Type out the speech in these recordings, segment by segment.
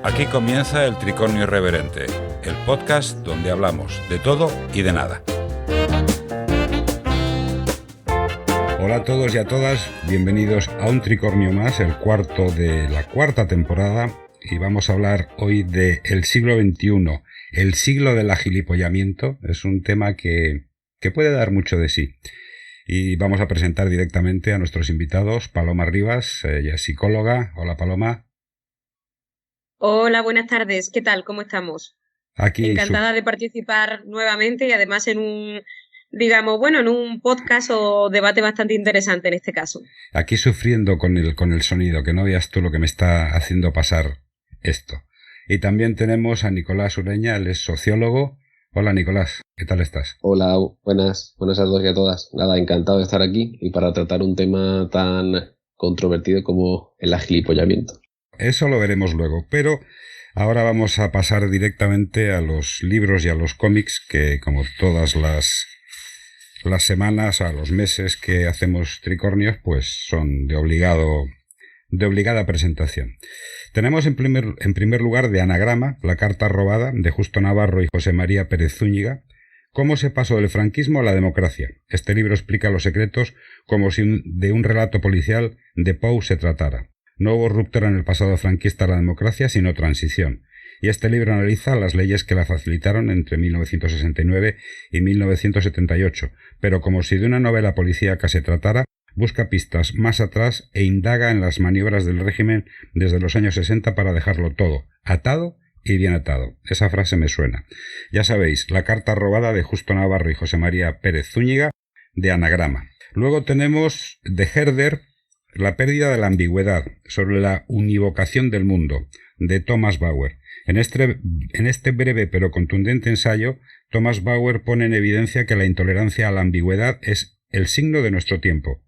Aquí comienza el Tricornio Irreverente, el podcast donde hablamos de todo y de nada. Hola a todos y a todas, bienvenidos a un Tricornio más, el cuarto de la cuarta temporada, y vamos a hablar hoy de el siglo XXI, el siglo del agilipollamiento. Es un tema que puede dar mucho de sí. Y vamos a presentar directamente a nuestros invitados. Paloma Rivas, ella es psicóloga. Hola, Paloma. Hola, buenas tardes. ¿Qué tal? ¿Cómo estamos? Aquí encantada de participar nuevamente y además en un podcast o debate bastante interesante en este caso. Aquí sufriendo con el sonido, que no veas tú lo que me está haciendo pasar esto. Y también tenemos a Nicolás Ureña, él es sociólogo. Hola, Nicolás, ¿qué tal estás? Hola, buenas a todos y a todas. Nada, encantado de estar aquí y para tratar un tema tan controvertido como el agilipollamiento. Eso lo veremos luego, pero ahora vamos a pasar directamente a los libros y a los cómics que, como todas las semanas, a los meses que hacemos Tricornios, pues son de obligada presentación. Tenemos en primer lugar de Anagrama, la carta robada, de Justo Navarro y José María Pérez Zúñiga, cómo se pasó del franquismo a la democracia. Este libro explica los secretos como si de un relato policial de Poe se tratara. No hubo ruptura en el pasado franquista a la democracia, sino transición. Y este libro analiza las leyes que la facilitaron entre 1969 y 1978, pero como si de una novela policíaca se tratara, busca pistas más atrás e indaga en las maniobras del régimen desde los años 60 para dejarlo todo atado y bien atado. Esa frase me suena. Ya sabéis, la carta robada de Justo Navarro y José María Pérez Zúñiga, de Anagrama. Luego tenemos de Herder, La pérdida de la ambigüedad, sobre la univocación del mundo, de Thomas Bauer. En este breve pero contundente ensayo, Thomas Bauer pone en evidencia que la intolerancia a la ambigüedad es el signo de nuestro tiempo.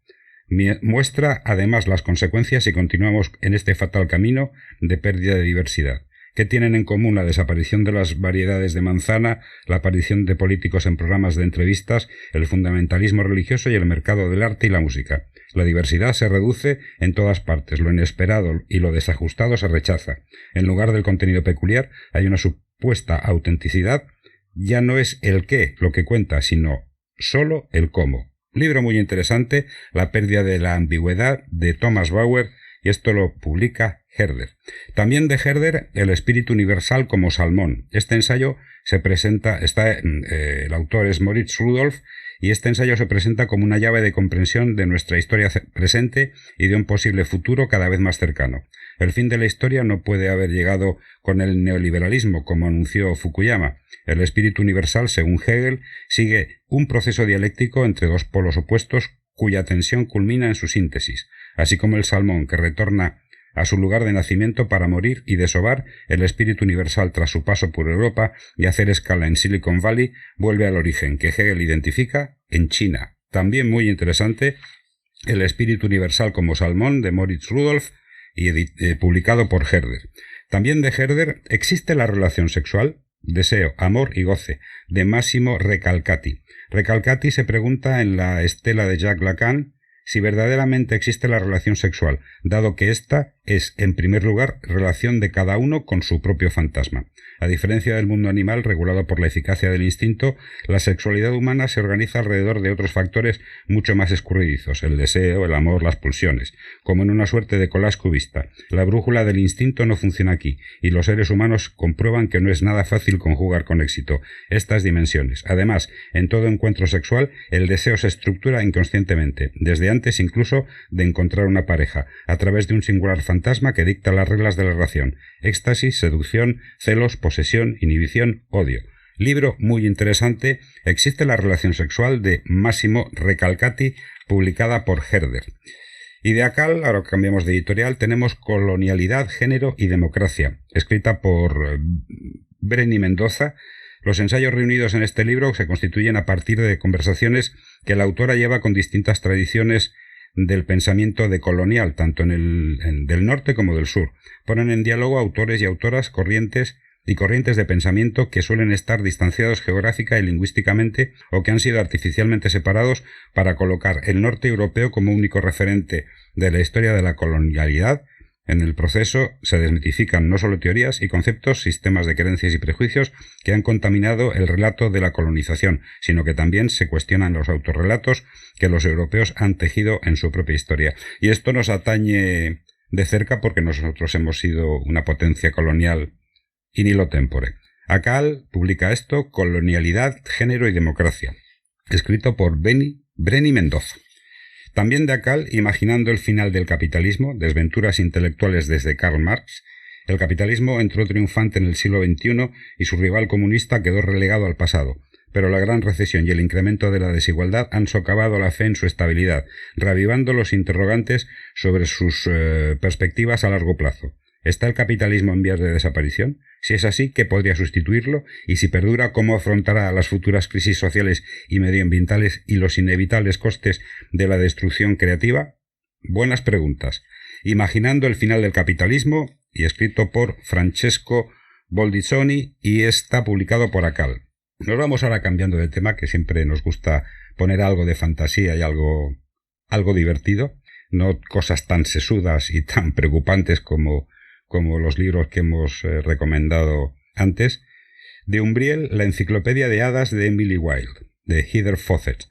Muestra además las consecuencias si continuamos en este fatal camino de pérdida de diversidad. ¿Qué tienen en común la desaparición de las variedades de manzana, la aparición de políticos en programas de entrevistas, el fundamentalismo religioso y el mercado del arte y la música? La diversidad se reduce en todas partes, lo inesperado y lo desajustado se rechaza. En lugar del contenido peculiar hay una supuesta autenticidad. Ya no es el qué lo que cuenta, sino solo el cómo. Libro muy interesante, La pérdida de la ambigüedad, de Thomas Bauer, y esto lo publica Herder. También de Herder, El espíritu universal como salmón. Este ensayo el autor es Moritz Rudolph, y este ensayo se presenta como una llave de comprensión de nuestra historia presente y de un posible futuro cada vez más cercano. El fin de la historia no puede haber llegado con el neoliberalismo, como anunció Fukuyama. El espíritu universal, según Hegel, sigue un proceso dialéctico entre dos polos opuestos cuya tensión culmina en su síntesis. Así como el salmón que retorna a su lugar de nacimiento para morir y desovar, el espíritu universal tras su paso por Europa y hacer escala en Silicon Valley vuelve al origen que Hegel identifica en China. También muy interesante, El espíritu universal como salmón, de Moritz Rudolph, y publicado por Herder. También de Herder, Existe la relación sexual, deseo, amor y goce, de Massimo Recalcati. Recalcati se pregunta en la estela de Jacques Lacan si verdaderamente existe la relación sexual, dado que ésta es, en primer lugar, relación de cada uno con su propio fantasma. A diferencia del mundo animal regulado por la eficacia del instinto, la sexualidad humana se organiza alrededor de otros factores mucho más escurridizos, el deseo, el amor, las pulsiones, como en una suerte de collage cubista. La brújula del instinto no funciona aquí, y los seres humanos comprueban que no es nada fácil conjugar con éxito estas dimensiones. Además, en todo encuentro sexual, el deseo se estructura inconscientemente, desde antes incluso de encontrar una pareja, a través de un singular fantasma que dicta las reglas de la relación: éxtasis, seducción, celos, posesión, inhibición, odio. Libro muy interesante, Existe la relación sexual, de Massimo Recalcati, publicada por Herder. Y de Acal, ahora cambiamos de editorial, tenemos Colonialidad, género y democracia, escrita por Breni Mendoza. Los ensayos reunidos en este libro se constituyen a partir de conversaciones que la autora lleva con distintas tradiciones del pensamiento decolonial, tanto del norte como del sur. Ponen en diálogo autores y autoras, corrientes de pensamiento que suelen estar distanciados geográfica y lingüísticamente o que han sido artificialmente separados para colocar el norte europeo como único referente de la historia de la colonialidad En el proceso se desmitifican no solo teorías y conceptos, sistemas de creencias y prejuicios que han contaminado el relato de la colonización, sino que también se cuestionan los autorrelatos que los europeos han tejido en su propia historia. Y esto nos atañe de cerca porque nosotros hemos sido una potencia colonial in illo tempore. Acal publica esto, Colonialidad, Género y Democracia, escrito por Brenny Mendoza. También de Acal, Imaginando el final del capitalismo, desventuras intelectuales desde Karl Marx. El capitalismo entró triunfante en el siglo XXI y su rival comunista quedó relegado al pasado. Pero la gran recesión y el incremento de la desigualdad han socavado la fe en su estabilidad, reavivando los interrogantes sobre sus perspectivas a largo plazo. ¿Está el capitalismo en vías de desaparición? Si es así, ¿qué podría sustituirlo? Y si perdura, ¿cómo afrontará las futuras crisis sociales y medioambientales y los inevitables costes de la destrucción creativa? Buenas preguntas. Imaginando el final del capitalismo, y escrito por Francesco Boldizoni, y está publicado por Acal. Nos vamos ahora cambiando de tema, que siempre nos gusta poner algo de fantasía y algo divertido, no cosas tan sesudas y tan preocupantes como los libros que hemos recomendado antes. De Umbriel, la enciclopedia de hadas de Emily Wilde, de Heather Fawcett.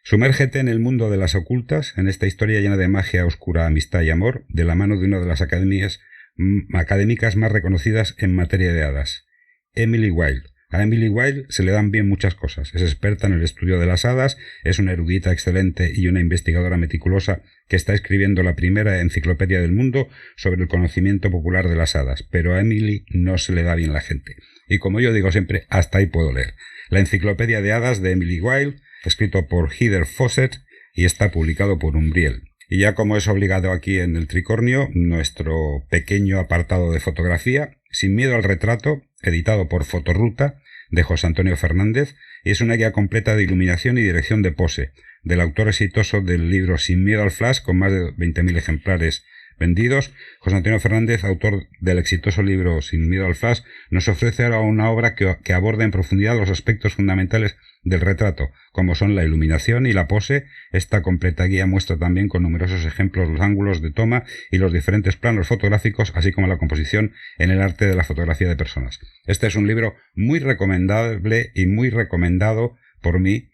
Sumérgete en el mundo de las ocultas, en esta historia llena de magia oscura, amistad y amor, de la mano de una de las académicas más reconocidas en materia de hadas, Emily Wilde. A Emily Wilde se le dan bien muchas cosas. Es experta en el estudio de las hadas, es una erudita excelente y una investigadora meticulosa que está escribiendo la primera enciclopedia del mundo sobre el conocimiento popular de las hadas, pero a Emily no se le da bien la gente. Y como yo digo siempre, hasta ahí puedo leer. La enciclopedia de hadas de Emily Wilde, escrito por Heather Fawcett y está publicado por Umbriel. Y ya como es obligado aquí en el Tricornio, nuestro pequeño apartado de fotografía, Sin miedo al retrato, editado por Fotorruta, de José Antonio Fernández, y es una guía completa de iluminación y dirección de pose, del autor exitoso del libro Sin miedo al flash, con más de 20.000 ejemplares vendidos. José Antonio Fernández, autor del exitoso libro Sin miedo al flash, nos ofrece ahora una obra que aborda en profundidad los aspectos fundamentales del retrato, como son la iluminación y la pose. Esta completa guía muestra también con numerosos ejemplos los ángulos de toma y los diferentes planos fotográficos, así como la composición en el arte de la fotografía de personas. Este es un libro muy recomendable y muy recomendado por mí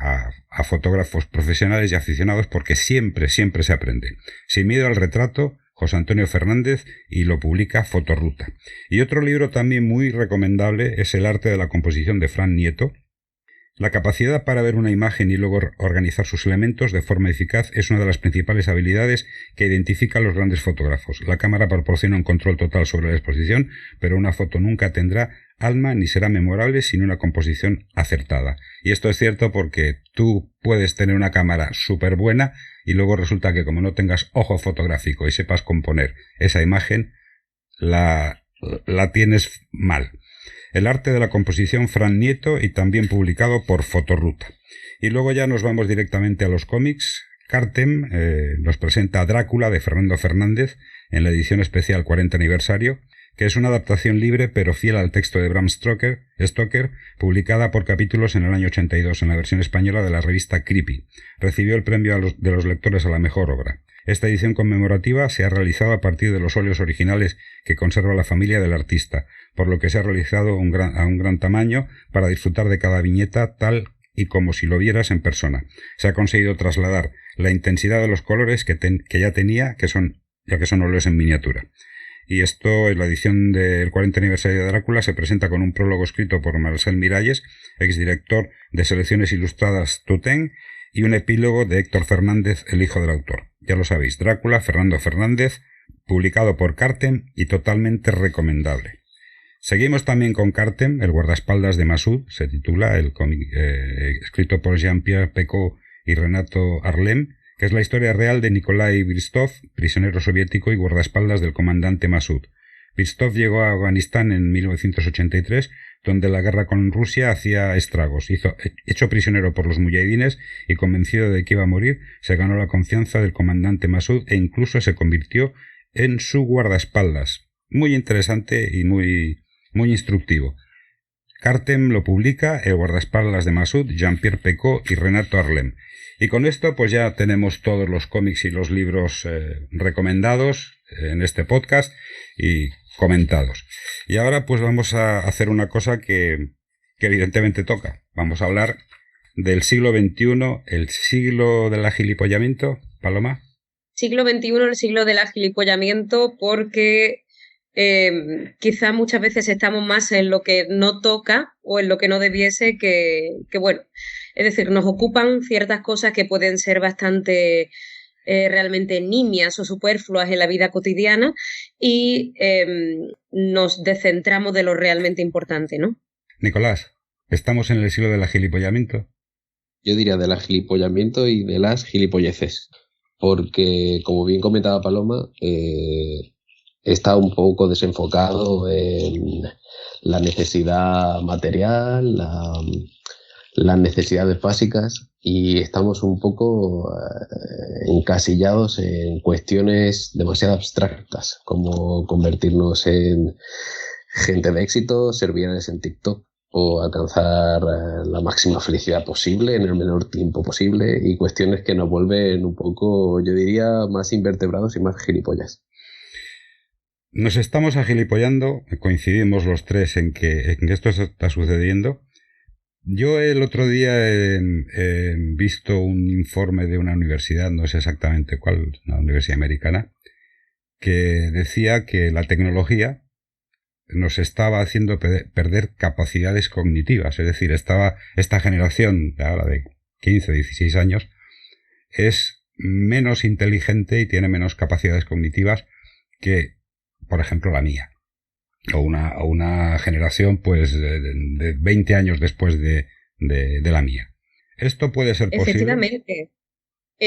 a fotógrafos profesionales y aficionados, porque siempre se aprende. Sin miedo al retrato, José Antonio Fernández, y lo publica Fotorruta. Y otro libro también muy recomendable es El arte de la composición de Fran Nieto. La capacidad para ver una imagen y luego organizar sus elementos de forma eficaz es una de las principales habilidades que identifican los grandes fotógrafos. La cámara proporciona un control total sobre la exposición, pero una foto nunca tendrá alma ni será memorable sin una composición acertada. Y esto es cierto porque tú puedes tener una cámara súper buena y luego resulta que como no tengas ojo fotográfico y sepas componer esa imagen, la tienes mal. El arte de la composición, Fran Nieto, y también publicado por Fotorruta. Y luego ya nos vamos directamente a los cómics. Cartem nos presenta a Drácula de Fernando Fernández en la edición especial 40 aniversario, que es una adaptación libre pero fiel al texto de Bram Stoker, publicada por capítulos en el año 82 en la versión española de la revista Creepy. Recibió el premio de los lectores a la mejor obra. Esta edición conmemorativa se ha realizado a partir de los óleos originales que conserva la familia del artista, por lo que se ha realizado a un gran tamaño para disfrutar de cada viñeta tal y como si lo vieras en persona. Se ha conseguido trasladar la intensidad de los colores que ya tenía, ya que son óleos en miniatura. Y esto, en la edición del 40 aniversario de Drácula, se presenta con un prólogo escrito por Marcel Miralles, exdirector de Selecciones Ilustradas Tutén, y un epílogo de Héctor Fernández, el hijo del autor. Ya lo sabéis, Drácula, Fernando Fernández, publicado por Cartem y totalmente recomendable. Seguimos también con Cartem, el guardaespaldas de Massoud, se titula el cómic, escrito por Jean-Pierre Pecot y Renato Arlem, que es la historia real de Nikolai Bristov, prisionero soviético y guardaespaldas del comandante Massoud. Bristov llegó a Afganistán en 1983, donde la guerra con Rusia hacía estragos. Hecho prisionero por los mujahidines y convencido de que iba a morir, se ganó la confianza del comandante Massoud e incluso se convirtió en su guardaespaldas. Muy interesante y muy instructivo. Cartem lo publica el guardaespaldas de Massoud, Jean-Pierre Pecot y Renato Arlem. Y con esto pues ya tenemos todos los cómics y los libros recomendados. en este podcast y comentados. Y ahora pues vamos a hacer una cosa que evidentemente toca. Vamos a hablar del siglo XXI, el siglo del agilipollamiento, Paloma. Siglo XXI, el siglo del agilipollamiento, porque quizá muchas veces estamos más en lo que no toca o en lo que no debiese que bueno, es decir, nos ocupan ciertas cosas que pueden ser bastante realmente nimias o superfluas en la vida cotidiana y nos descentramos de lo realmente importante, ¿no? Nicolás, ¿estamos en el siglo del agilipollamiento? Yo diría del agilipollamiento y de las gilipolleces, porque como bien comentaba Paloma, está un poco desenfocado en la necesidad material, las necesidades básicas, y estamos un poco encasillados en cuestiones demasiado abstractas, como convertirnos en gente de éxito, ser virales en TikTok o alcanzar la máxima felicidad posible en el menor tiempo posible, y cuestiones que nos vuelven un poco, yo diría, más invertebrados y más gilipollas. Nos estamos agilipollando, coincidimos los tres en que esto está sucediendo. Yo el otro día he visto un informe de una universidad, no sé exactamente cuál, una universidad americana, que decía que la tecnología nos estaba haciendo perder capacidades cognitivas. Es decir, esta generación de ahora de 15, 16 años es menos inteligente y tiene menos capacidades cognitivas que, por ejemplo, la mía. O una generación pues de 20 años después de la mía. ¿Esto puede ser posible? Efectivamente.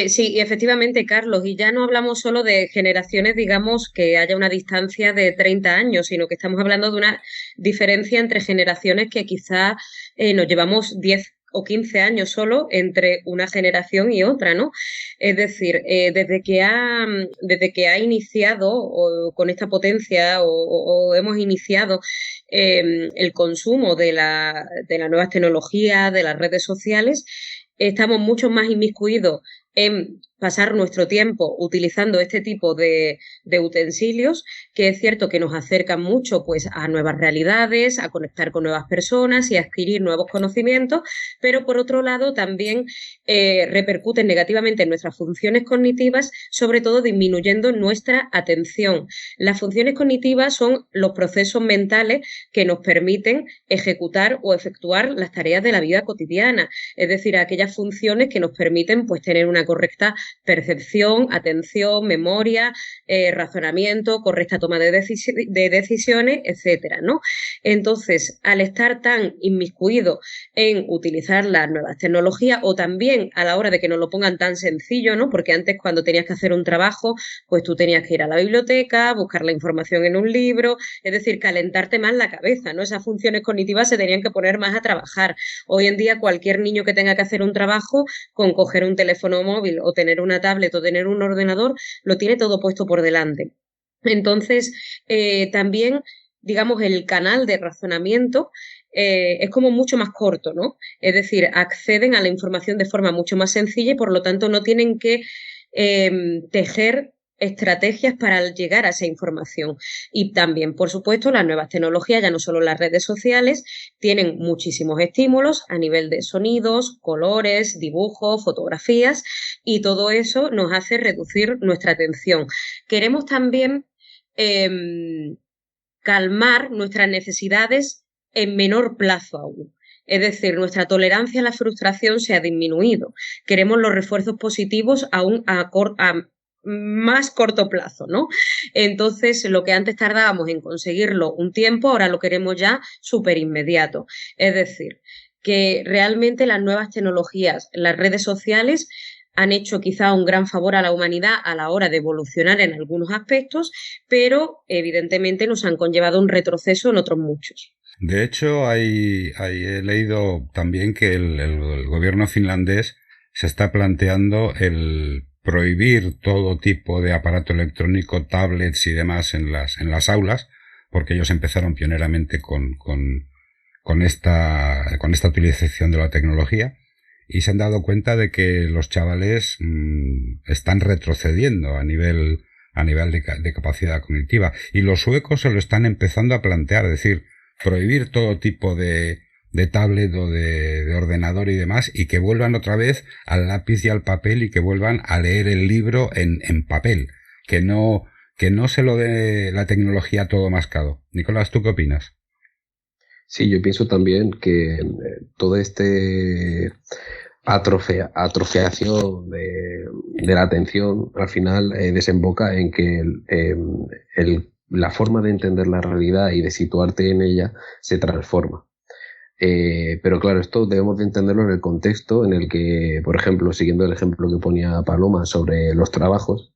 Sí, efectivamente, Carlos, y ya no hablamos solo de generaciones, digamos, que haya una distancia de 30 años, sino que estamos hablando de una diferencia entre generaciones que quizá nos llevamos 10 o 15 años solo entre una generación y otra, ¿no? Es decir, desde que ha iniciado con esta potencia o hemos iniciado el consumo de las nuevas tecnologías, de las redes sociales, estamos mucho más inmiscuidos en pasar nuestro tiempo utilizando este tipo de utensilios, que es cierto que nos acercan mucho pues, a nuevas realidades, a conectar con nuevas personas y a adquirir nuevos conocimientos, pero por otro lado también repercuten negativamente en nuestras funciones cognitivas, sobre todo disminuyendo nuestra atención. Las funciones cognitivas son los procesos mentales que nos permiten ejecutar o efectuar las tareas de la vida cotidiana, es decir, aquellas funciones que nos permiten pues, tener una correcta percepción, atención, memoria, razonamiento, correcta toma de decisiones, etcétera, ¿no? Entonces, al estar tan inmiscuido en utilizar las nuevas tecnologías o también a la hora de que nos lo pongan tan sencillo, ¿no? Porque antes cuando tenías que hacer un trabajo, pues tú tenías que ir a la biblioteca, buscar la información en un libro, es decir, calentarte más la cabeza, ¿no? Esas funciones cognitivas se tenían que poner más a trabajar. Hoy en día cualquier niño que tenga que hacer un trabajo, con coger un teléfono móvil o tener una tablet o tener un ordenador, lo tiene todo puesto por delante. Entonces, también, digamos, el canal de razonamiento es como mucho más corto, ¿no? Es decir, acceden a la información de forma mucho más sencilla y por lo tanto no tienen que tejer estrategias para llegar a esa información. Y también, por supuesto, las nuevas tecnologías, ya no solo las redes sociales, tienen muchísimos estímulos a nivel de sonidos, colores, dibujos, fotografías, y todo eso nos hace reducir nuestra atención. Queremos también calmar nuestras necesidades en menor plazo aún. Es decir, nuestra tolerancia a la frustración se ha disminuido. Queremos los refuerzos positivos aún a más corto plazo, ¿no? Entonces, lo que antes tardábamos en conseguirlo un tiempo, ahora lo queremos ya súper inmediato. Es decir, que realmente las nuevas tecnologías, las redes sociales, han hecho quizá un gran favor a la humanidad a la hora de evolucionar en algunos aspectos, pero evidentemente nos han conllevado un retroceso en otros muchos. De hecho, he leído también que el gobierno finlandés se está planteando el prohibir todo tipo de aparato electrónico, tablets y demás en las aulas, porque ellos empezaron pioneramente con esta utilización de la tecnología y se han dado cuenta de que los chavales están retrocediendo a nivel a nivel de capacidad cognitiva. Y los suecos se lo están empezando a plantear, es decir, prohibir todo tipo de tablet o de ordenador y demás, y que vuelvan otra vez al lápiz y al papel y que vuelvan a leer el libro en papel, que no se lo dé la tecnología todo mascado. Nicolás, ¿tú qué opinas? Sí, yo pienso también que todo este atrofiación de la atención al final desemboca en que la forma de entender la realidad y de situarte en ella se transforma. Pero claro, esto debemos de entenderlo en el contexto en el que, por ejemplo, siguiendo el ejemplo que ponía Paloma sobre los trabajos,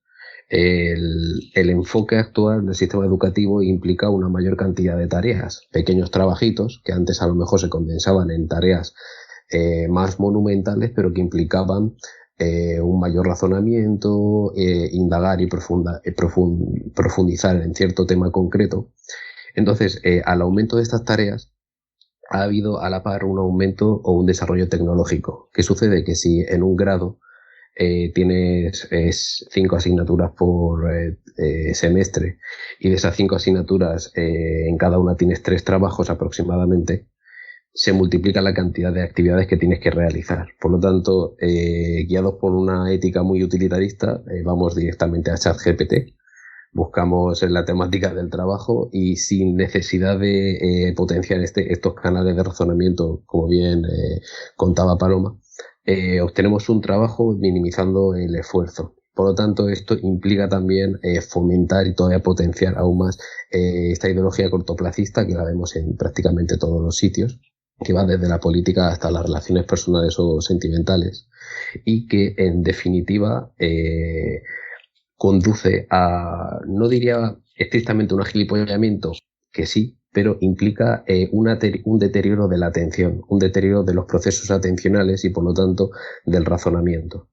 el enfoque actual del sistema educativo implica una mayor cantidad de tareas, pequeños trabajitos que antes a lo mejor se condensaban en tareas más monumentales, pero que implicaban un mayor razonamiento, indagar y profundizar en cierto tema concreto. Entonces, al aumento de estas tareas, ha habido a la par un aumento o un desarrollo tecnológico. ¿Qué sucede? Que si en un grado tienes 5 asignaturas por semestre y de esas 5 asignaturas en cada una tienes 3 trabajos aproximadamente, se multiplica la cantidad de actividades que tienes que realizar. Por lo tanto, guiados por una ética muy utilitarista, vamos directamente a ChatGPT, buscamos en la temática del trabajo y sin necesidad de potenciar estos canales de razonamiento, como bien contaba Paloma, obtenemos un trabajo minimizando el esfuerzo. Por lo tanto, esto implica también fomentar y todavía potenciar aún más esta ideología cortoplacista que la vemos en prácticamente todos los sitios, que va desde la política hasta las relaciones personales o sentimentales, y que en definitiva conduce a, no diría estrictamente un agilipollamiento, que sí, pero implica un deterioro de la atención, un deterioro de los procesos atencionales y por lo tanto del razonamiento.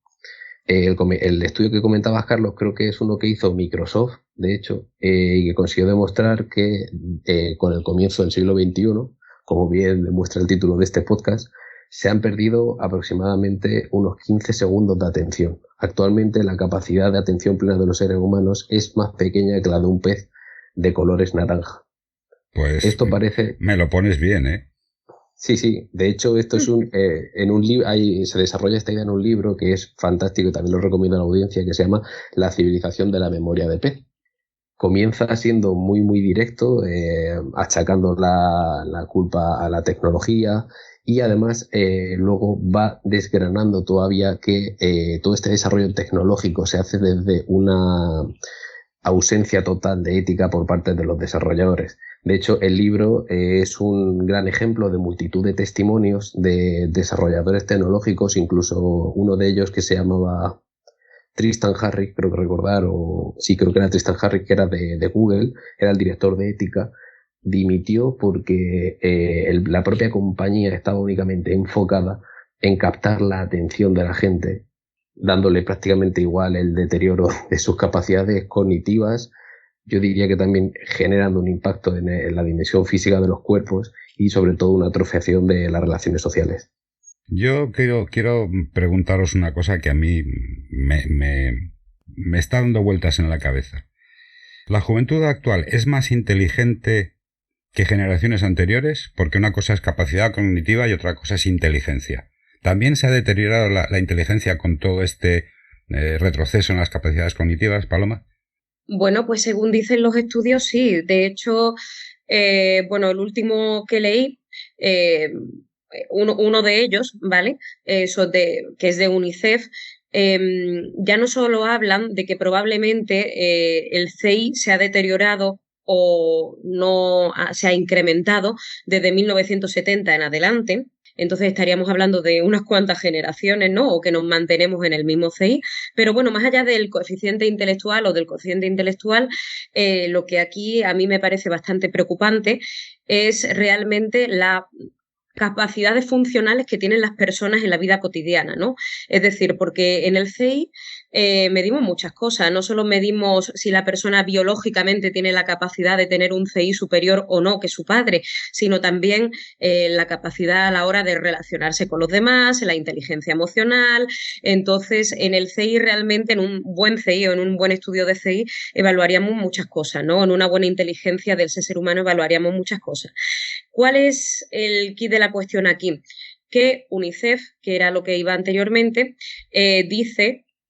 El estudio que comentabas, Carlos, creo que es uno que hizo Microsoft, de hecho, y que consiguió demostrar que con el comienzo del siglo XXI, como bien demuestra el título de este podcast, se han perdido aproximadamente unos 15 segundos de atención. Actualmente la capacidad de atención plena de los seres humanos es más pequeña que la de un pez de colores naranja. Pues esto parece... me lo pones bien, ¿eh? Sí, sí. De hecho, esto es en un libro, se desarrolla esta idea en un libro que es fantástico y también lo recomiendo a la audiencia, que se llama La civilización de la memoria de pez. Comienza siendo muy, muy directo, achacando la culpa a la tecnología y además luego va desgranando todavía que todo este desarrollo tecnológico se hace desde una ausencia total de ética por parte de los desarrolladores. De hecho, el libro es un gran ejemplo de multitud de testimonios de desarrolladores tecnológicos, incluso uno de ellos que se llamaba Tristan Harris, creo que recordar, o sí, creo que era Tristan Harris, que era de Google, era el director de ética, dimitió porque la propia compañía estaba únicamente enfocada en captar la atención de la gente, dándole prácticamente igual el deterioro de sus capacidades cognitivas. Yo diría que también generando un impacto en la dimensión física de los cuerpos y sobre todo una atrofiación de las relaciones sociales. Yo quiero preguntaros una cosa que a mí me está dando vueltas en la cabeza. ¿La juventud actual es más inteligente que generaciones anteriores? Porque una cosa es capacidad cognitiva y otra cosa es inteligencia. ¿También se ha deteriorado la inteligencia con todo este retroceso en las capacidades cognitivas, Paloma? Bueno, pues según dicen los estudios, sí. De hecho, el último que leí, uno de ellos, ¿vale? Que es de UNICEF, ya no solo hablan de que probablemente el CI se ha deteriorado o no se ha incrementado desde 1970 en adelante. Entonces estaríamos hablando de unas cuantas generaciones, ¿no? O que nos mantenemos en el mismo CI. Pero bueno, más allá del coeficiente intelectual o del cociente intelectual, lo que aquí a mí me parece bastante preocupante es realmente la capacidades funcionales que tienen las personas en la vida cotidiana, ¿no? Es decir, porque en el CI medimos muchas cosas. No solo medimos si la persona biológicamente tiene la capacidad de tener un CI superior o no que su padre, sino también la capacidad a la hora de relacionarse con los demás, la inteligencia emocional. Entonces, en el CI realmente, en un buen CI o en un buen estudio de CI, evaluaríamos muchas cosas, ¿no? En una buena inteligencia del ser humano evaluaríamos muchas cosas. ¿Cuál es el quid de la cuestión aquí? Que UNICEF, que era lo que iba anteriormente,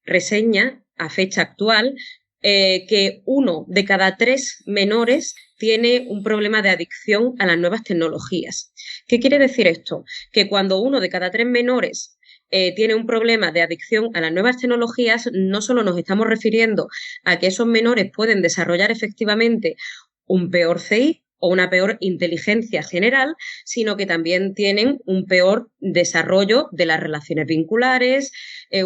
reseña a fecha actual que 1 de cada 3 menores tiene un problema de adicción a las nuevas tecnologías. ¿Qué quiere decir esto? Que cuando 1 de cada 3 menores tiene un problema de adicción a las nuevas tecnologías, no solo nos estamos refiriendo a que esos menores pueden desarrollar efectivamente un peor CI o una peor inteligencia general, sino que también tienen un peor desarrollo de las relaciones vinculares,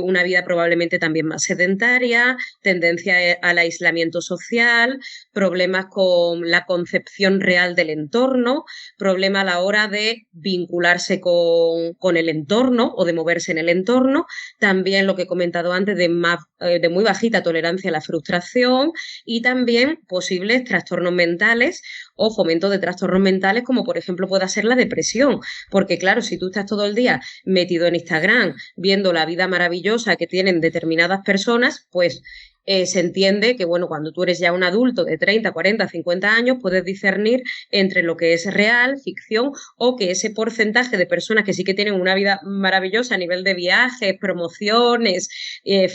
una vida probablemente también más sedentaria, tendencia al aislamiento social, problemas con la concepción real del entorno, problema a la hora de vincularse con el entorno o de moverse en el entorno, también lo que he comentado antes de muy bajita tolerancia a la frustración y también posibles trastornos mentales o fomento de trastornos mentales como por ejemplo pueda ser la depresión, porque claro, si tú estás todo el día metido en Instagram viendo la vida maravillosa que tienen determinadas personas, pues se entiende que, bueno, cuando tú eres ya un adulto de 30, 40, 50 años, puedes discernir entre lo que es real, ficción, o que ese porcentaje de personas que sí que tienen una vida maravillosa a nivel de viajes, promociones,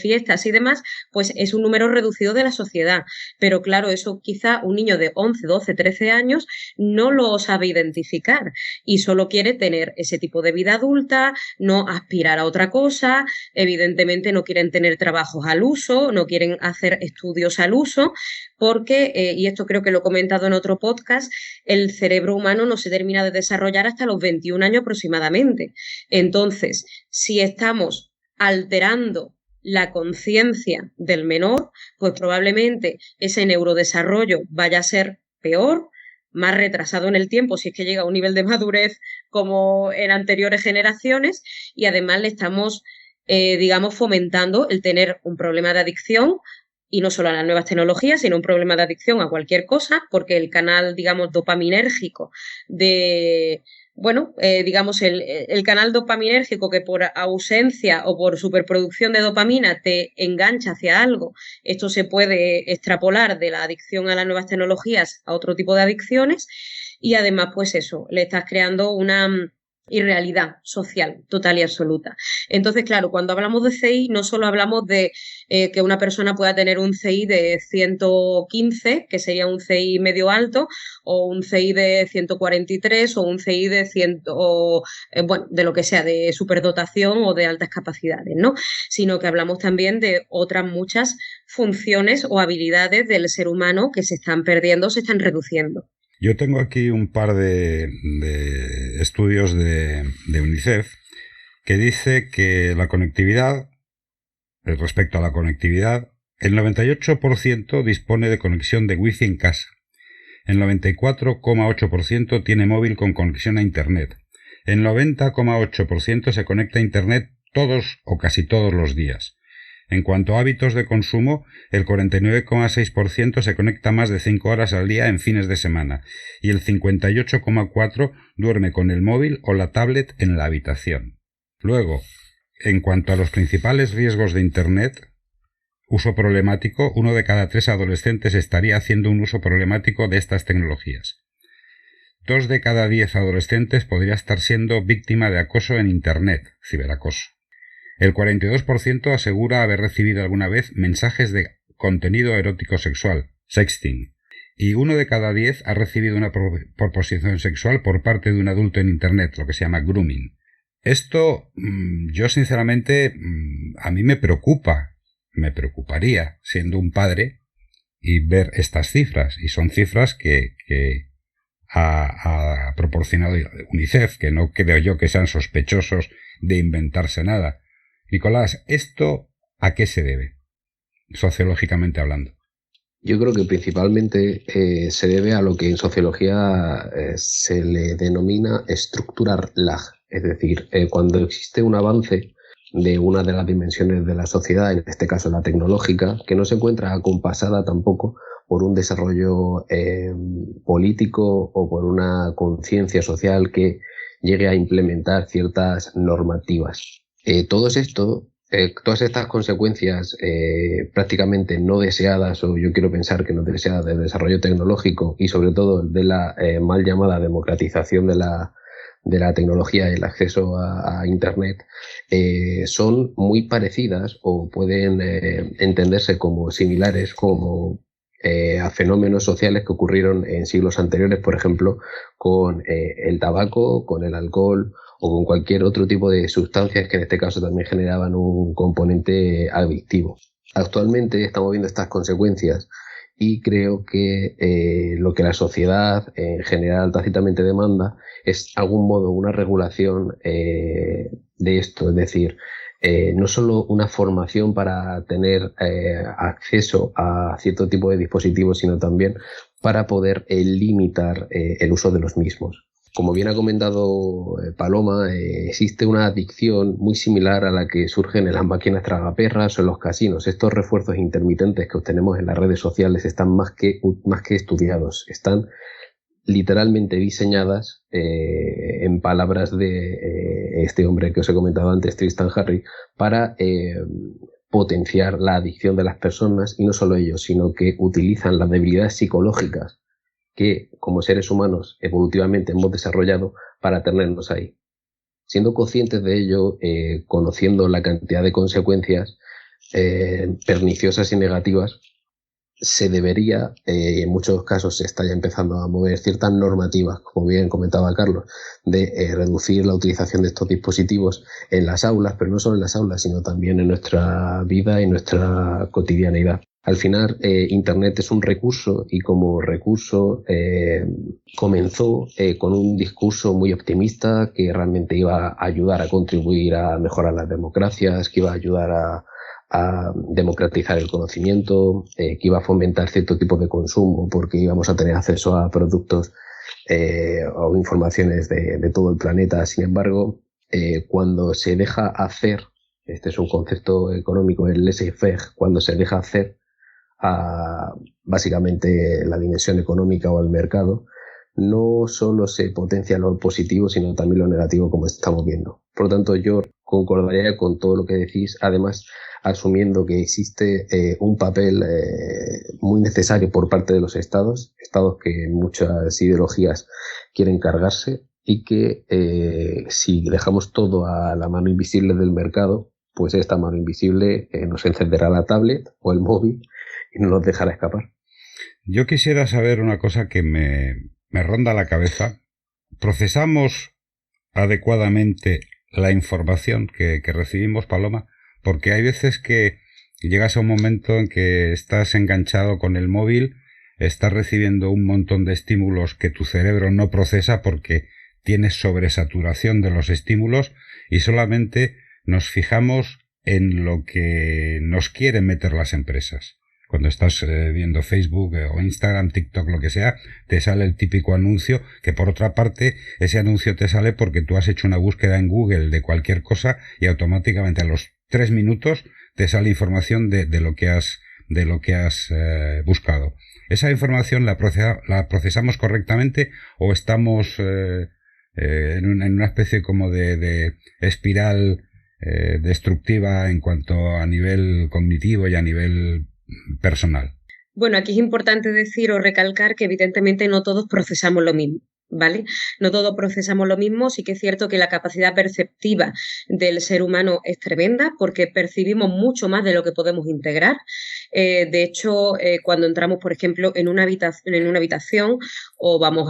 fiestas y demás, pues es un número reducido de la sociedad. Pero claro, eso quizá un niño de 11, 12, 13 años no lo sabe identificar y solo quiere tener ese tipo de vida adulta, no aspirar a otra cosa, evidentemente no quieren tener trabajos al uso, no quieren hacer estudios al uso, porque, y esto creo que lo he comentado en otro podcast, el cerebro humano no se termina de desarrollar hasta los 21 años aproximadamente. Entonces, si estamos alterando la conciencia del menor, pues probablemente ese neurodesarrollo vaya a ser peor, más retrasado en el tiempo, si es que llega a un nivel de madurez como en anteriores generaciones, y además le estamos fomentando el tener un problema de adicción, y no solo a las nuevas tecnologías, sino un problema de adicción a cualquier cosa, porque el canal, dopaminérgico el canal dopaminérgico que por ausencia o por superproducción de dopamina te engancha hacia algo, esto se puede extrapolar de la adicción a las nuevas tecnologías a otro tipo de adicciones, y además, pues eso, le estás creando una irrealidad social total y absoluta. Entonces, claro, cuando hablamos de CI, no solo hablamos de que una persona pueda tener un CI de 115, que sería un CI medio alto, o un CI de 143, o un CI de 100, de lo que sea, de superdotación o de altas capacidades, ¿no? Sino que hablamos también de otras muchas funciones o habilidades del ser humano que se están perdiendo, se están reduciendo. Yo tengo aquí un par de estudios de UNICEF que dice que la conectividad, respecto a la conectividad, el 98% dispone de conexión de Wi-Fi en casa. El 94,8% tiene móvil con conexión a Internet. El 90,8% se conecta a Internet todos o casi todos los días. En cuanto a hábitos de consumo, el 49,6% se conecta más de 5 horas al día en fines de semana y el 58,4% duerme con el móvil o la tablet en la habitación. Luego, en cuanto a los principales riesgos de Internet, uso problemático, 1 de cada 3 adolescentes estaría haciendo un uso problemático de estas tecnologías. 2 de cada 10 adolescentes podría estar siendo víctima de acoso en Internet, ciberacoso. El 42% asegura haber recibido alguna vez mensajes de contenido erótico sexual, sexting, y 1 de cada 10 ha recibido una proposición sexual por parte de un adulto en Internet, lo que se llama grooming. Esto, yo sinceramente, a mí me preocuparía siendo un padre y ver estas cifras, y son cifras que ha proporcionado UNICEF, que no creo yo que sean sospechosos de inventarse nada. Nicolás, ¿esto a qué se debe, sociológicamente hablando? Yo creo que principalmente se debe a lo que en sociología se le denomina structural lag. Es decir, cuando existe un avance de una de las dimensiones de la sociedad, en este caso la tecnológica, que no se encuentra acompasada tampoco por un desarrollo político o por una conciencia social que llegue a implementar ciertas normativas. Todas estas consecuencias prácticamente no deseadas, o yo quiero pensar que no deseadas, del desarrollo tecnológico y sobre todo de la mal llamada democratización de la tecnología y el acceso a Internet, son muy parecidas o pueden entenderse como similares a fenómenos sociales que ocurrieron en siglos anteriores, por ejemplo, con el tabaco, con el alcohol o con cualquier otro tipo de sustancias que en este caso también generaban un componente adictivo. Actualmente estamos viendo estas consecuencias y creo que lo que la sociedad en general tácitamente demanda es, de algún modo, una regulación de esto, es decir, no solo una formación para tener acceso a cierto tipo de dispositivos, sino también para poder limitar el uso de los mismos. Como bien ha comentado Paloma, existe una adicción muy similar a la que surgen en las máquinas tragaperras o en los casinos. Estos refuerzos intermitentes que obtenemos en las redes sociales están más que estudiados, están literalmente diseñadas, en palabras de este hombre que os he comentado antes, Tristan Harris, para potenciar la adicción de las personas, y no solo ellos, sino que utilizan las debilidades psicológicas que como seres humanos evolutivamente hemos desarrollado para tenernos ahí. Siendo conscientes de ello, conociendo la cantidad de consecuencias perniciosas y negativas, se debería, en muchos casos se está ya empezando a mover ciertas normativas, como bien comentaba Carlos, de reducir la utilización de estos dispositivos en las aulas, pero no solo en las aulas, sino también en nuestra vida y nuestra cotidianeidad. Al final, Internet es un recurso y como recurso comenzó con un discurso muy optimista que realmente iba a ayudar a contribuir a mejorar las democracias, que iba a ayudar a democratizar el conocimiento, que iba a fomentar cierto tipo de consumo porque íbamos a tener acceso a productos o informaciones de todo el planeta. Sin embargo, cuando se deja hacer, este es un concepto económico, el laissez-faire, cuando se deja hacer a básicamente la dimensión económica o el mercado, no solo se potencia lo positivo, sino también lo negativo, como estamos viendo. Por lo tanto, yo concordaría con todo lo que decís, además asumiendo que existe un papel muy necesario por parte de los estados que en muchas ideologías quieren cargarse, y que si dejamos todo a la mano invisible del mercado, pues esta mano invisible nos encenderá la tablet o el móvil y no nos dejará escapar. Yo quisiera saber una cosa que me ronda la cabeza. ¿Procesamos adecuadamente la información que recibimos, Paloma? Porque hay veces que llegas a un momento en que estás enganchado con el móvil, estás recibiendo un montón de estímulos que tu cerebro no procesa porque tienes sobresaturación de los estímulos y solamente nos fijamos en lo que nos quieren meter las empresas. Cuando estás viendo Facebook o Instagram, TikTok, lo que sea, te sale el típico anuncio, que por otra parte ese anuncio te sale porque tú has hecho una búsqueda en Google de cualquier cosa y automáticamente a los 3 minutos te sale información de lo que has buscado. ¿Esa información la procesamos correctamente o estamos en una especie como de espiral destructiva en cuanto a nivel cognitivo y a nivel personal? Bueno, aquí es importante decir o recalcar que evidentemente no todos procesamos lo mismo, ¿vale? No todos procesamos lo mismo. Sí que es cierto que la capacidad perceptiva del ser humano es tremenda porque percibimos mucho más de lo que podemos integrar. De hecho, cuando entramos, por ejemplo, en una habitación o vamos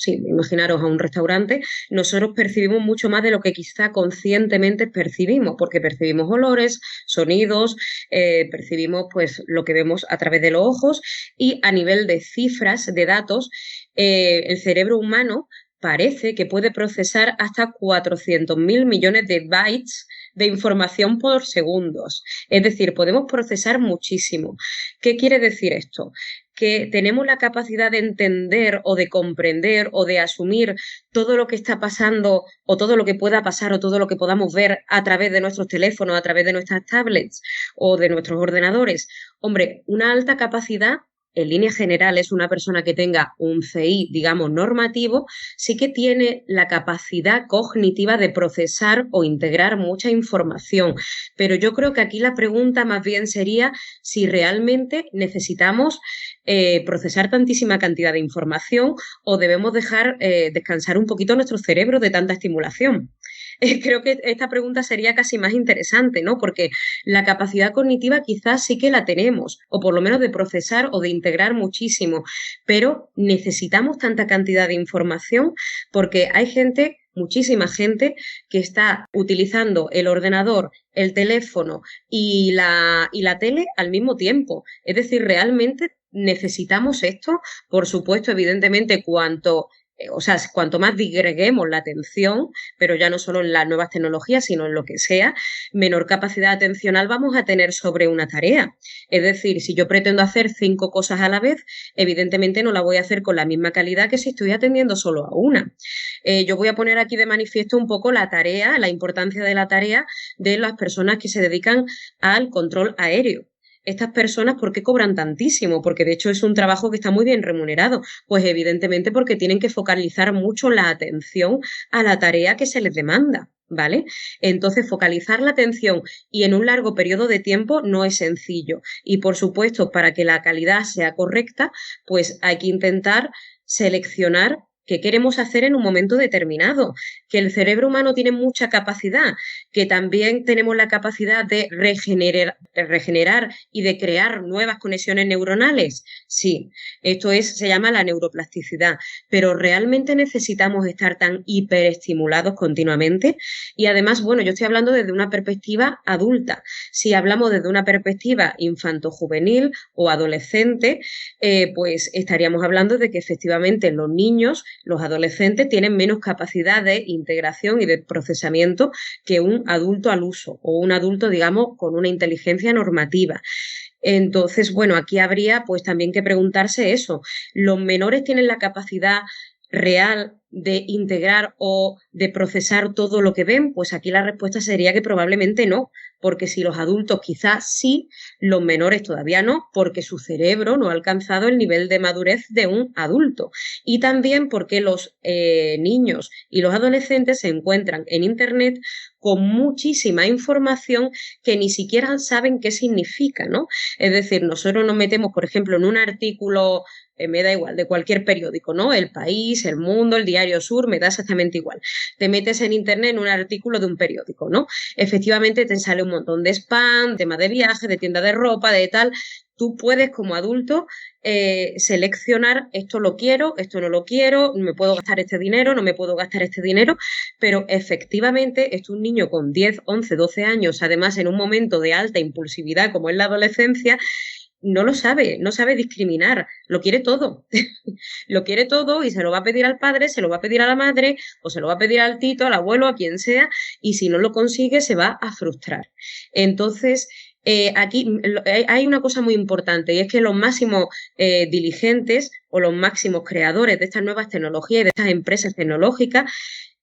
imaginaros a un restaurante, nosotros percibimos mucho más de lo que quizá conscientemente percibimos, porque percibimos olores, sonidos, percibimos pues lo que vemos a través de los ojos, y a nivel de cifras, de datos, el cerebro humano parece que puede procesar hasta 400.000 millones de bytes de información por segundos. Es decir, podemos procesar muchísimo. ¿Qué quiere decir esto? que tenemos la capacidad de entender o de comprender o de asumir todo lo que está pasando o todo lo que pueda pasar o todo lo que podamos ver a través de nuestros teléfonos, a través de nuestras tablets o de nuestros ordenadores. Hombre, una alta capacidad, en líneas generales, una persona que tenga un CI, digamos, normativo, sí que tiene la capacidad cognitiva de procesar o integrar mucha información. Pero yo creo que aquí la pregunta más bien sería si realmente necesitamos procesar tantísima cantidad de información o debemos dejar descansar un poquito nuestro cerebro de tanta estimulación. Creo que esta pregunta sería casi más interesante, ¿no? Porque la capacidad cognitiva quizás sí que la tenemos, o por lo menos de procesar o de integrar muchísimo, pero necesitamos tanta cantidad de información porque hay gente, muchísima gente, que está utilizando el ordenador, el teléfono y la tele al mismo tiempo. Es decir, realmente necesitamos esto. Por supuesto, evidentemente, cuanto más digreguemos la atención, pero ya no solo en las nuevas tecnologías, sino en lo que sea, menor capacidad atencional vamos a tener sobre una tarea. Es decir, si yo pretendo hacer 5 cosas a la vez, evidentemente no la voy a hacer con la misma calidad que si estoy atendiendo solo a una. Yo voy a poner aquí de manifiesto un poco la tarea, la importancia de la tarea de las personas que se dedican al control aéreo. Estas personas, ¿por qué cobran tantísimo? Porque de hecho es un trabajo que está muy bien remunerado. Pues evidentemente porque tienen que focalizar mucho la atención a la tarea que se les demanda, ¿vale? Entonces, focalizar la atención y en un largo periodo de tiempo no es sencillo. Y por supuesto, para que la calidad sea correcta, pues hay que intentar seleccionar qué queremos hacer en un momento determinado, que el cerebro humano tiene mucha capacidad, que también tenemos la capacidad de regenerar y de crear nuevas conexiones neuronales. Sí, se llama la neuroplasticidad, pero realmente necesitamos estar tan hiperestimulados continuamente. Y además, bueno, yo estoy hablando desde una perspectiva adulta. Si hablamos desde una perspectiva infanto-juvenil o adolescente, pues estaríamos hablando de que efectivamente los niños, los adolescentes tienen menos capacidad de integración y de procesamiento que un adulto al uso o un adulto, digamos, con una inteligencia normativa. Entonces, bueno, aquí habría pues también que preguntarse eso. ¿Los menores tienen la capacidad real de integrar o de procesar todo lo que ven? Pues aquí la respuesta sería que probablemente no, porque si los adultos quizás sí, los menores todavía no, porque su cerebro no ha alcanzado el nivel de madurez de un adulto. Y también porque los niños y los adolescentes se encuentran en Internet con muchísima información que ni siquiera saben qué significa, ¿no? Es decir, nosotros nos metemos, por ejemplo, en un artículo, me da igual, de cualquier periódico, ¿no? El País, El Mundo, El Diario Sur, me da exactamente igual. Te metes en Internet en un artículo de un periódico, ¿no? Efectivamente te sale un montón de spam, temas de viaje, de tienda de ropa, de tal. Tú puedes, como adulto, seleccionar esto lo quiero, esto no lo quiero, me puedo gastar este dinero, no me puedo gastar este dinero, pero efectivamente un niño con 10, 11, 12 años, además en un momento de alta impulsividad como es la adolescencia, no lo sabe, no sabe discriminar, lo quiere todo. Lo quiere todo y se lo va a pedir al padre, se lo va a pedir a la madre o se lo va a pedir al tito, al abuelo, a quien sea, y si no lo consigue se va a frustrar. Entonces, aquí hay una cosa muy importante y es que los máximos diligentes o los máximos creadores de estas nuevas tecnologías y de estas empresas tecnológicas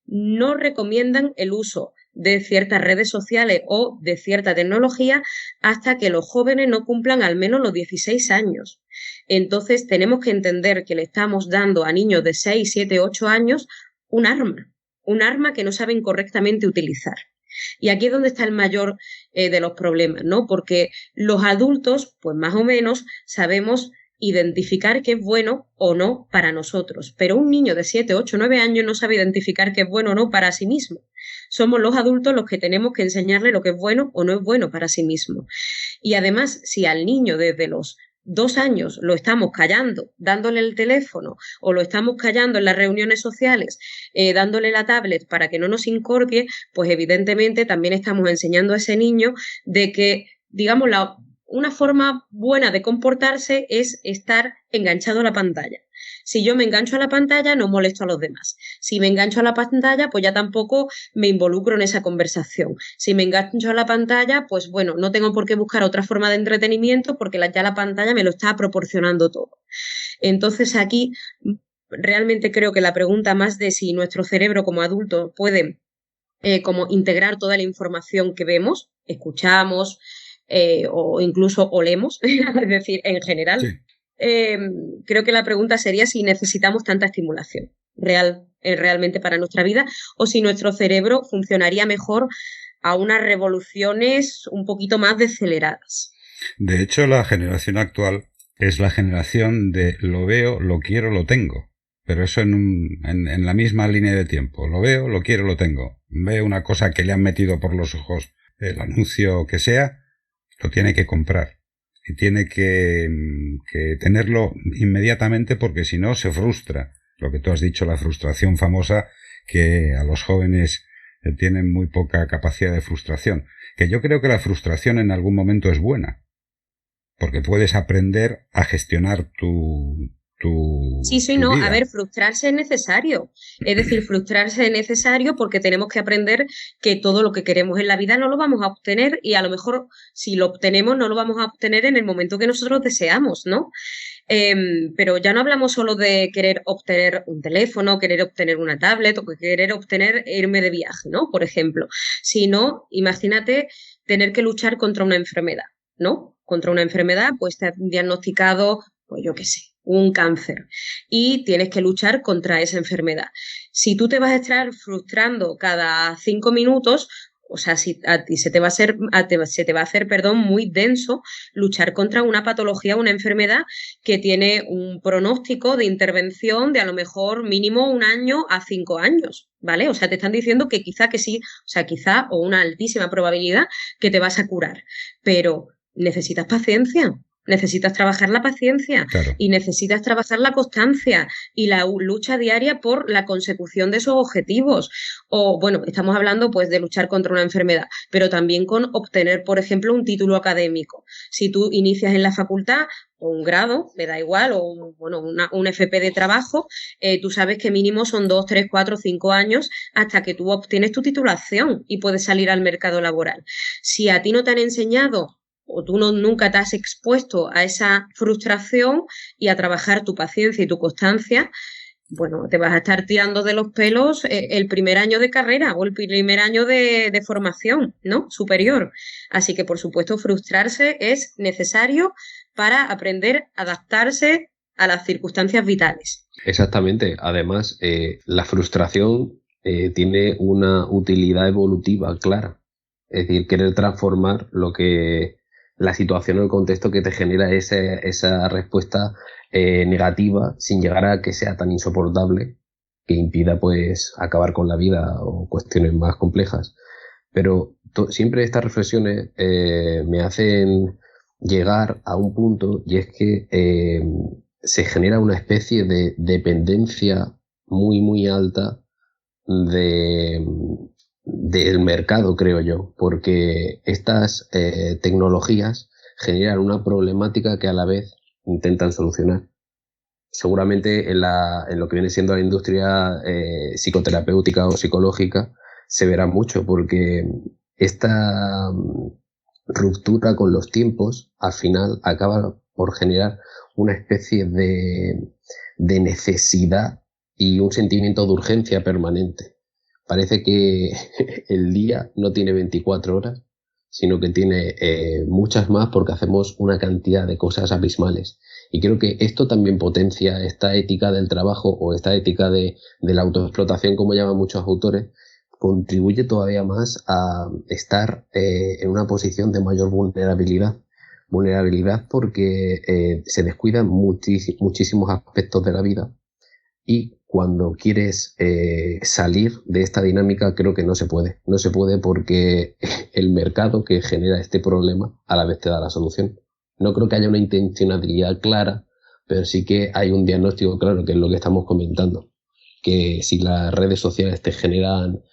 no recomiendan el uso de ciertas redes sociales o de cierta tecnología hasta que los jóvenes no cumplan al menos los 16 años. Entonces tenemos que entender que le estamos dando a niños de 6, 7, 8 años un arma que no saben correctamente utilizar. Y aquí es donde está el mayor de los problemas, ¿no? Porque los adultos, pues más o menos, sabemos identificar qué es bueno o no para nosotros. Pero un niño de 7, 8, 9 años no sabe identificar qué es bueno o no para sí mismo. Somos los adultos los que tenemos que enseñarle lo que es bueno o no es bueno para sí mismo. Y además, si al niño desde los 2 años lo estamos callando, dándole el teléfono, o lo estamos callando en las reuniones sociales, dándole la tablet para que no nos incorpore, pues evidentemente también estamos enseñando a ese niño de que, digamos, una forma buena de comportarse es estar enganchado a la pantalla. Si yo me engancho a la pantalla, no molesto a los demás. Si me engancho a la pantalla, pues ya tampoco me involucro en esa conversación. Si me engancho a la pantalla, pues bueno, no tengo por qué buscar otra forma de entretenimiento porque ya la pantalla me lo está proporcionando todo. Entonces aquí realmente creo que la pregunta más de si nuestro cerebro como adulto puede como integrar toda la información que vemos, escuchamos o incluso olemos, es decir, en general, Sí. Creo que la pregunta sería si necesitamos tanta estimulación realmente para nuestra vida o si nuestro cerebro funcionaría mejor a unas revoluciones un poquito más deceleradas. De hecho, la generación actual es la generación de lo veo, lo quiero, lo tengo. Pero eso en la misma línea de tiempo. Lo veo, lo quiero, lo tengo. Veo una cosa que le han metido por los ojos, el anuncio que sea, lo tiene que comprar. Y tiene que tenerlo inmediatamente porque si no se frustra. Lo que tú has dicho, la frustración famosa, que a los jóvenes tienen muy poca capacidad de frustración. Que yo creo que la frustración en algún momento es buena. Porque puedes aprender a gestionar tu Sí, no, vida. a ver, frustrarse es necesario. Es decir, frustrarse es necesario porque tenemos que aprender que todo lo que queremos en la vida no lo vamos a obtener y a lo mejor si lo obtenemos no lo vamos a obtener en el momento que nosotros deseamos, ¿no? Pero ya no hablamos solo de querer obtener un teléfono, querer obtener una tablet o querer obtener irme de viaje, ¿no? Por ejemplo, sino, imagínate tener que luchar contra una enfermedad, ¿no? Contra una enfermedad, pues te han diagnosticado, pues yo qué sé, un cáncer y tienes que luchar contra esa enfermedad. Si tú te vas a estar frustrando cada 5 minutos, o sea, si a ti se te va a hacer, muy denso luchar contra una patología, una enfermedad que tiene un pronóstico de intervención de a lo mejor mínimo 1 año a 5 años, ¿vale? O sea, te están diciendo que quizá que sí, o sea, quizá o una altísima probabilidad que te vas a curar, pero necesitas paciencia. Necesitas trabajar la paciencia Claro. y necesitas trabajar la constancia y la lucha diaria por la consecución de esos objetivos. O, bueno, estamos hablando pues de luchar contra una enfermedad, pero también con obtener, por ejemplo, un título académico. Si tú inicias en la facultad o un grado, me da igual, o bueno, un FP de trabajo, tú sabes que mínimo son 2, 3, 4, 5 años hasta que tú obtienes tu titulación y puedes salir al mercado laboral. Si a ti no te han enseñado o tú nunca te has expuesto a esa frustración y a trabajar tu paciencia y tu constancia, bueno, te vas a estar tirando de los pelos el primer año de carrera o el primer año de formación, ¿no? Superior. Así que, por supuesto, frustrarse es necesario para aprender a adaptarse a las circunstancias vitales. Exactamente. Además, la frustración tiene una utilidad evolutiva clara. Es decir, querer transformar la situación o el contexto que te genera esa respuesta negativa sin llegar a que sea tan insoportable que impida pues acabar con la vida o cuestiones más complejas. Pero siempre estas reflexiones me hacen llegar a un punto y es que se genera una especie de dependencia muy muy alta del mercado, creo yo, porque estas tecnologías generan una problemática que a la vez intentan solucionar. Seguramente en lo que viene siendo la industria psicoterapéutica o psicológica se verá mucho, porque esta ruptura con los tiempos al final acaba por generar una especie de necesidad y un sentimiento de urgencia permanente. Parece que el día no tiene 24 horas, sino que tiene muchas más porque hacemos una cantidad de cosas abismales. Y creo que esto también potencia esta ética del trabajo o esta ética de la autoexplotación, como llaman muchos autores, contribuye todavía más a estar en una posición de mayor vulnerabilidad. Vulnerabilidad porque se descuidan muchísimos aspectos de la vida y cuando quieres salir de esta dinámica creo que no se puede. No se puede porque el mercado que genera este problema a la vez te da la solución. No creo que haya una intencionalidad clara, pero sí que hay un diagnóstico claro, que es lo que estamos comentando. Que si las redes sociales te generan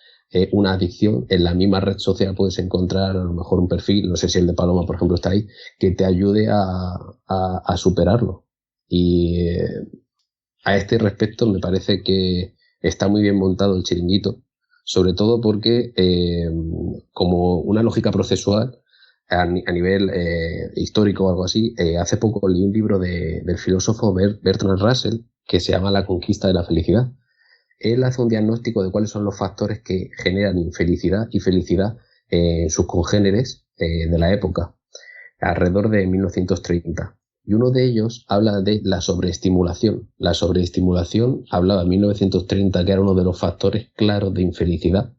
una adicción, en la misma red social puedes encontrar a lo mejor un perfil, no sé si el de Paloma, por ejemplo, está ahí, que te ayude a superarlo. Y a este respecto me parece que está muy bien montado el Chiringuito, sobre todo porque como una lógica procesual a nivel histórico o algo así, hace poco leí un libro del filósofo Bertrand Russell que se llama La conquista de la felicidad. Él hace un diagnóstico de cuáles son los factores que generan infelicidad y felicidad en sus congéneres de la época, alrededor de 1930. Y uno de ellos habla de la sobreestimulación. La sobreestimulación hablaba en 1930 que era uno de los factores claros de infelicidad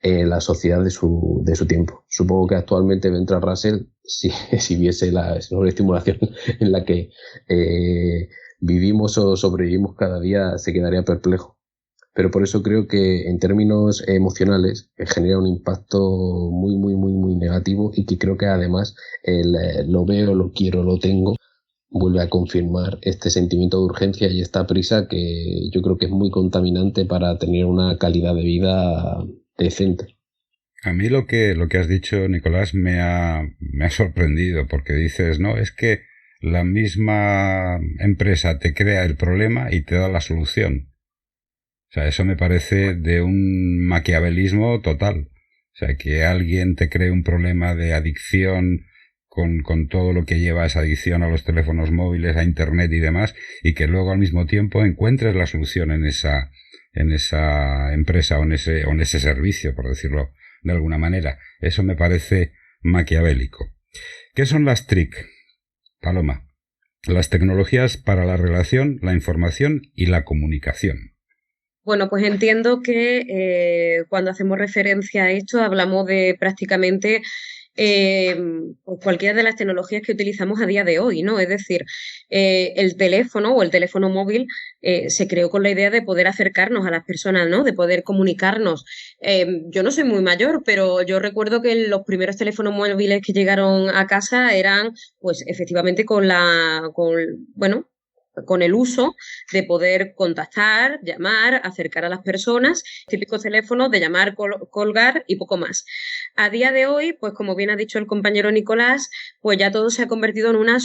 en la sociedad de su tiempo. Supongo que actualmente Bertrand Russell, si viese la sobreestimulación en la que vivimos o sobrevivimos cada día, se quedaría perplejo. Pero por eso creo que en términos emocionales genera un impacto muy, muy, muy, muy negativo, y que creo que además lo veo, lo quiero, lo tengo, vuelve a confirmar este sentimiento de urgencia y esta prisa que yo creo que es muy contaminante para tener una calidad de vida decente. A mí lo que has dicho, Nicolás, me ha sorprendido, porque dices, no, es que la misma empresa te crea el problema y te da la solución. O sea, eso me parece de un maquiavelismo total. O sea, que alguien te cree un problema de adicción con todo lo que lleva esa adicción a los teléfonos móviles, a Internet y demás, y que luego al mismo tiempo encuentres la solución en esa empresa o en ese servicio, por decirlo de alguna manera. Eso me parece maquiavélico. ¿Qué son las TRIC, Paloma? Las tecnologías para la relación, la información y la comunicación. Bueno, pues entiendo que cuando hacemos referencia a esto hablamos de prácticamente pues cualquiera de las tecnologías que utilizamos a día de hoy, ¿no? Es decir, el teléfono o el teléfono móvil se creó con la idea de poder acercarnos a las personas, ¿no? De poder comunicarnos. Yo no soy muy mayor, pero yo recuerdo que los primeros teléfonos móviles que llegaron a casa eran, pues, efectivamente con el uso de poder contactar, llamar, acercar a las personas, típicos teléfonos de llamar, colgar y poco más. A día de hoy, pues como bien ha dicho el compañero Nicolás, pues ya todo se ha convertido en una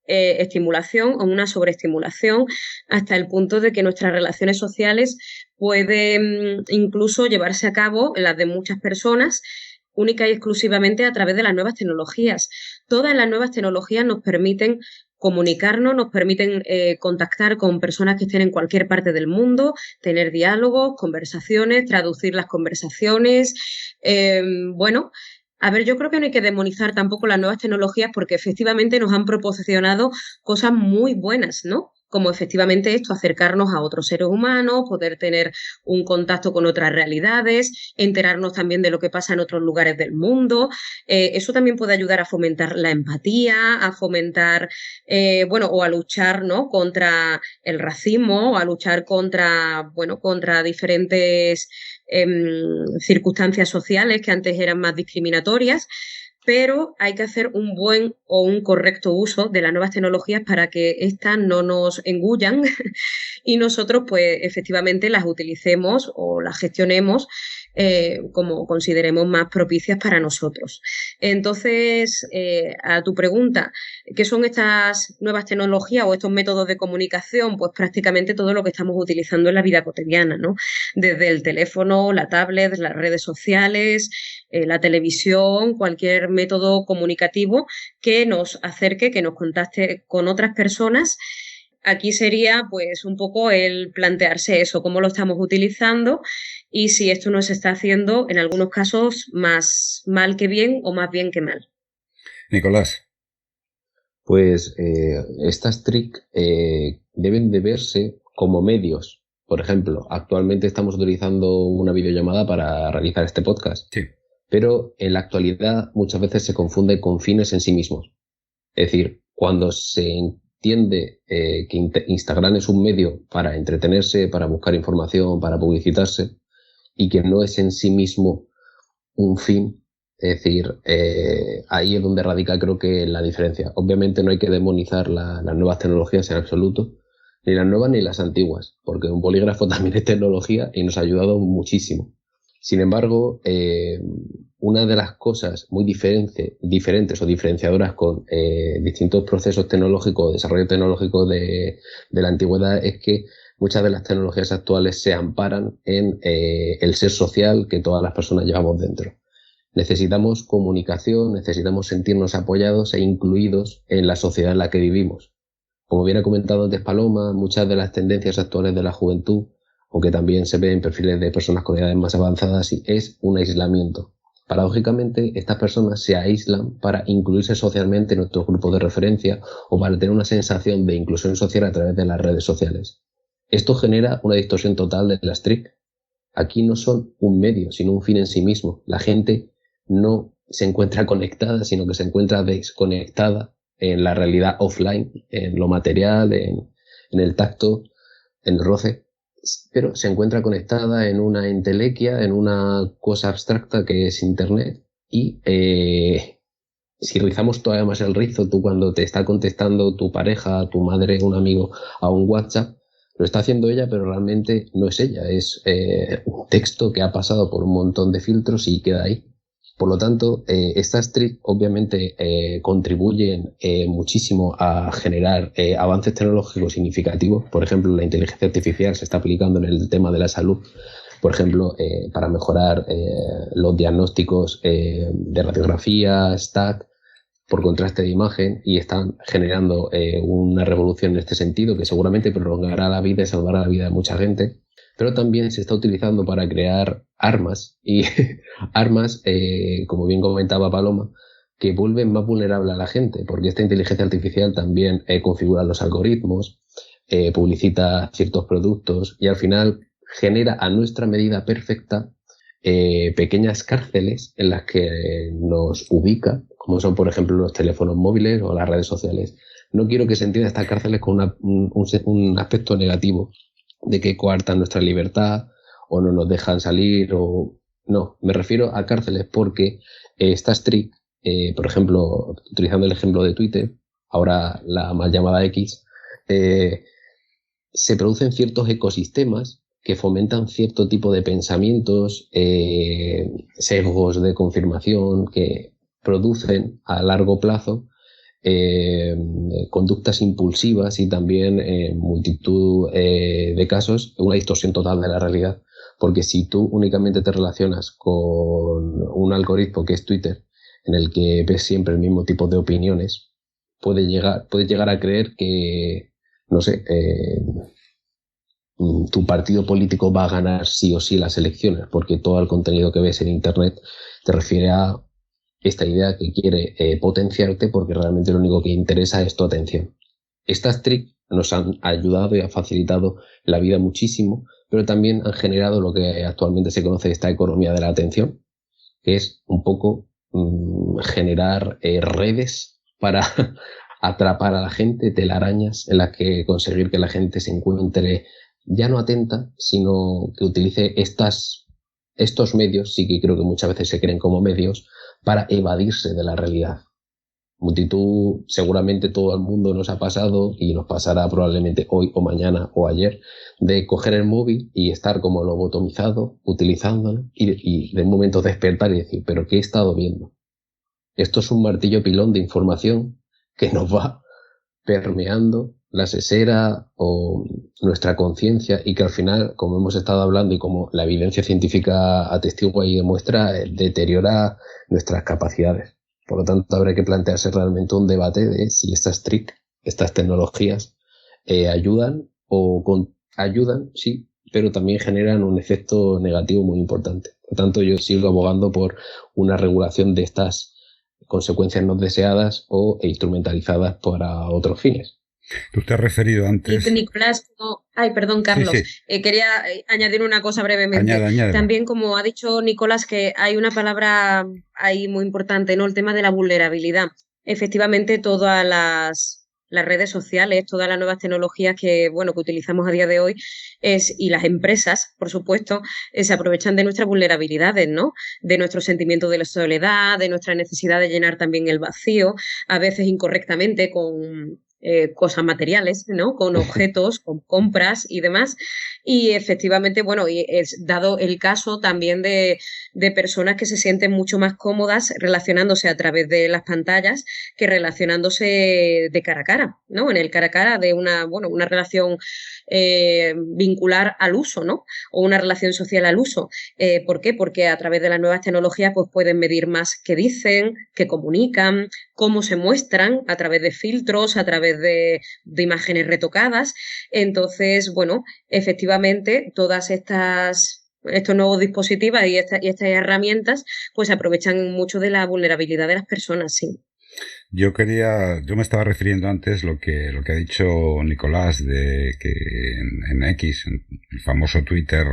estimulación o una sobreestimulación, hasta el punto de que nuestras relaciones sociales pueden incluso llevarse a cabo, las de muchas personas, única y exclusivamente a través de las nuevas tecnologías. Todas las nuevas tecnologías nos permiten comunicarnos, nos permiten contactar con personas que estén en cualquier parte del mundo, tener diálogos, conversaciones, traducir las conversaciones. Yo creo que no hay que demonizar tampoco las nuevas tecnologías, porque efectivamente nos han proporcionado cosas muy buenas, ¿no? Como efectivamente esto, acercarnos a otros seres humanos, poder tener un contacto con otras realidades, enterarnos también de lo que pasa en otros lugares del mundo. Eso también puede ayudar a fomentar la empatía, a fomentar, o a luchar, ¿no?, contra el racismo, o a luchar contra diferentes circunstancias sociales que antes eran más discriminatorias. Pero hay que hacer un buen o un correcto uso de las nuevas tecnologías para que éstas no nos engullan y nosotros, pues, efectivamente las utilicemos o las gestionemos como consideremos más propicias para nosotros. Entonces, a tu pregunta, ¿qué son estas nuevas tecnologías o estos métodos de comunicación? Pues prácticamente todo lo que estamos utilizando en la vida cotidiana, ¿no? Desde el teléfono, la tablet, las redes sociales, la televisión, cualquier método comunicativo que nos acerque, que nos contacte con otras personas. Aquí sería, pues, un poco el plantearse eso, cómo lo estamos utilizando y si esto nos está haciendo, en algunos casos, más mal que bien o más bien que mal. Nicolás. Pues estas TRIC deben de verse como medios. Por ejemplo, actualmente estamos utilizando una videollamada para realizar este podcast. Sí. Pero en la actualidad muchas veces se confunde con fines en sí mismos. Es decir, cuando se entiende que Instagram es un medio para entretenerse, para buscar información, para publicitarse, y que no es en sí mismo un fin, es decir, ahí es donde radica, creo que, la diferencia. Obviamente no hay que demonizar las nuevas tecnologías en absoluto, ni las nuevas ni las antiguas, porque un bolígrafo también es tecnología y nos ha ayudado muchísimo. Sin embargo, una de las cosas muy diferentes o diferenciadoras con distintos procesos tecnológicos o desarrollo tecnológico de la antigüedad es que muchas de las tecnologías actuales se amparan en el ser social que todas las personas llevamos dentro. Necesitamos comunicación, necesitamos sentirnos apoyados e incluidos en la sociedad en la que vivimos. Como bien ha comentado antes Paloma, muchas de las tendencias actuales de la juventud, aunque también se ve en perfiles de personas con edades más avanzadas, es un aislamiento. Paradójicamente, estas personas se aíslan para incluirse socialmente en nuestros grupos de referencia o para tener una sensación de inclusión social a través de las redes sociales. Esto genera una distorsión total de las TRIC. Aquí no son un medio, sino un fin en sí mismo. La gente no se encuentra conectada, sino que se encuentra desconectada en la realidad offline, en lo material, en el tacto, en el roce, pero se encuentra conectada en una entelequia, en una cosa abstracta que es Internet. Y si rizamos todavía más el rizo, tú cuando te está contestando tu pareja, tu madre, un amigo a un WhatsApp, lo está haciendo ella, pero realmente no es ella, es un texto que ha pasado por un montón de filtros y queda ahí. Por lo tanto, estas TRIC obviamente contribuyen muchísimo a generar avances tecnológicos significativos. Por ejemplo, la inteligencia artificial se está aplicando en el tema de la salud, por ejemplo, para mejorar los diagnósticos de radiografía, STAC, por contraste de imagen, y están generando una revolución en este sentido que seguramente prolongará la vida y salvará la vida de mucha gente. Pero también se está utilizando para crear armas, y armas, como bien comentaba Paloma, que vuelven más vulnerable a la gente, porque esta inteligencia artificial también configura los algoritmos, publicita ciertos productos y al final genera a nuestra medida perfecta pequeñas cárceles en las que nos ubica, como son por ejemplo los teléfonos móviles o las redes sociales. No quiero que se entienda estas cárceles con un aspecto negativo, de que coartan nuestra libertad o no nos dejan salir o no, me refiero a cárceles porque estas TRIC, por ejemplo, utilizando el ejemplo de Twitter, ahora la mal llamada X, se producen ciertos ecosistemas que fomentan cierto tipo de pensamientos, sesgos de confirmación que producen a largo plazo conductas impulsivas y también en multitud de casos una distorsión total de la realidad, porque si tú únicamente te relacionas con un algoritmo que es Twitter, en el que ves siempre el mismo tipo de opiniones, puedes llegar a creer que, no sé, tu partido político va a ganar sí o sí las elecciones, porque todo el contenido que ves en Internet te refiere a esta idea que quiere potenciarte porque realmente lo único que interesa es tu atención. Estas TRIC nos han ayudado y han facilitado la vida muchísimo, pero también han generado lo que actualmente se conoce esta economía de la atención, que es un poco generar redes para atrapar a la gente, telarañas en las que conseguir que la gente se encuentre ya no atenta, sino que utilice estos medios, sí que creo que muchas veces se creen como medios, para evadirse de la realidad. Multitud, seguramente todo el mundo nos ha pasado y nos pasará probablemente hoy o mañana o ayer, de coger el móvil y estar como lobotomizado, utilizándolo y de un momento despertar y decir, ¿pero qué he estado viendo? Esto es un martillo pilón de información que nos va permeando la sesera o nuestra conciencia y que al final, como hemos estado hablando y como la evidencia científica atestigua y demuestra, deteriora nuestras capacidades. Por lo tanto, habrá que plantearse realmente un debate de si estas TRIC, estas tecnologías, ayudan ayudan, sí, pero también generan un efecto negativo muy importante. Por lo tanto, yo sigo abogando por una regulación de estas consecuencias no deseadas o instrumentalizadas para otros fines. Tú te has referido antes... Y Nicolás, ay, perdón, Carlos, Sí, sí. Quería añadir una cosa brevemente. Añádela. También, como ha dicho Nicolás, que hay una palabra ahí muy importante, ¿no? El tema de la vulnerabilidad. Efectivamente, todas las redes sociales, todas las nuevas tecnologías que utilizamos a día de hoy y las empresas, por supuesto, se aprovechan de nuestras vulnerabilidades, ¿no? De nuestro sentimiento de la soledad, de nuestra necesidad de llenar también el vacío, a veces incorrectamente con cosas materiales, ¿no? Con objetos, con compras y demás. Y efectivamente, bueno, y es dado el caso también de personas que se sienten mucho más cómodas relacionándose a través de las pantallas que relacionándose de cara a cara, ¿no? En el cara a cara de una relación vincular al uso, ¿no? O una relación social al uso. ¿Por qué? Porque a través de las nuevas tecnologías pues pueden medir más qué dicen, qué comunican, cómo se muestran a través de filtros, a través de imágenes retocadas. Entonces, bueno, efectivamente, estos nuevos dispositivos y estas herramientas pues aprovechan mucho de la vulnerabilidad de las personas, sí. Yo me estaba refiriendo antes lo que ha dicho Nicolás de que en X, en el famoso Twitter,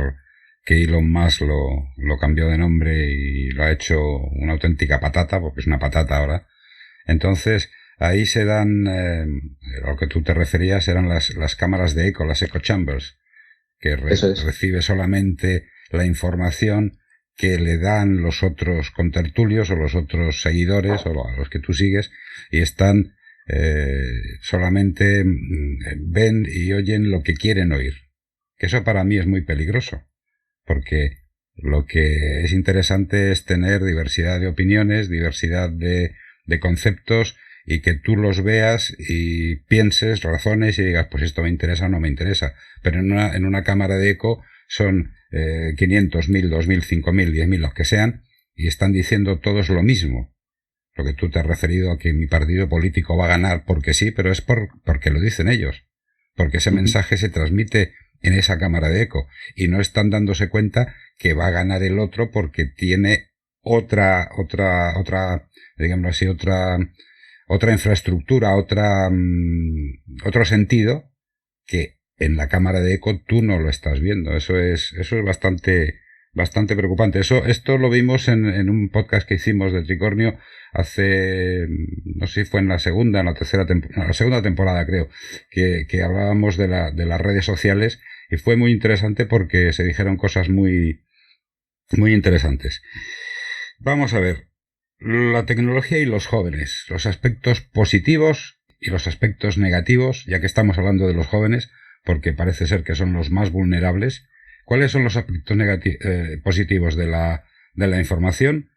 que Elon Musk lo cambió de nombre y lo ha hecho una auténtica patata, porque es una patata ahora. Entonces, ahí se dan, a lo que tú te referías eran las cámaras de eco, las echo chambers, que recibe solamente la información que le dan los otros contertulios o los otros seguidores o a los que tú sigues y están solamente ven y oyen lo que quieren oír. Que eso para mí es muy peligroso, porque lo que es interesante es tener diversidad de opiniones, diversidad de conceptos y que tú los veas y pienses, razones y digas, pues esto me interesa o no me interesa. Pero en una cámara de eco son 500, 1000, 2000, 5000, 10.000, los que sean, y están diciendo todos lo mismo. Lo que tú te has referido a que mi partido político va a ganar porque sí, pero es porque lo dicen ellos. Porque ese mensaje se transmite en esa cámara de eco y no están dándose cuenta que va a ganar el otro porque tiene otra, digamos así, otra infraestructura, otro sentido que en la cámara de eco tú no lo estás viendo. Eso es bastante preocupante. Esto lo vimos en un podcast que hicimos de Tricornio hace, no sé si fue en la segunda temporada creo, que hablábamos de las redes sociales y fue muy interesante porque se dijeron cosas muy, muy interesantes. Vamos a ver, la tecnología y los jóvenes, los aspectos positivos y los aspectos negativos, ya que estamos hablando de los jóvenes, porque parece ser que son los más vulnerables. ¿Cuáles son los aspectos positivos de la información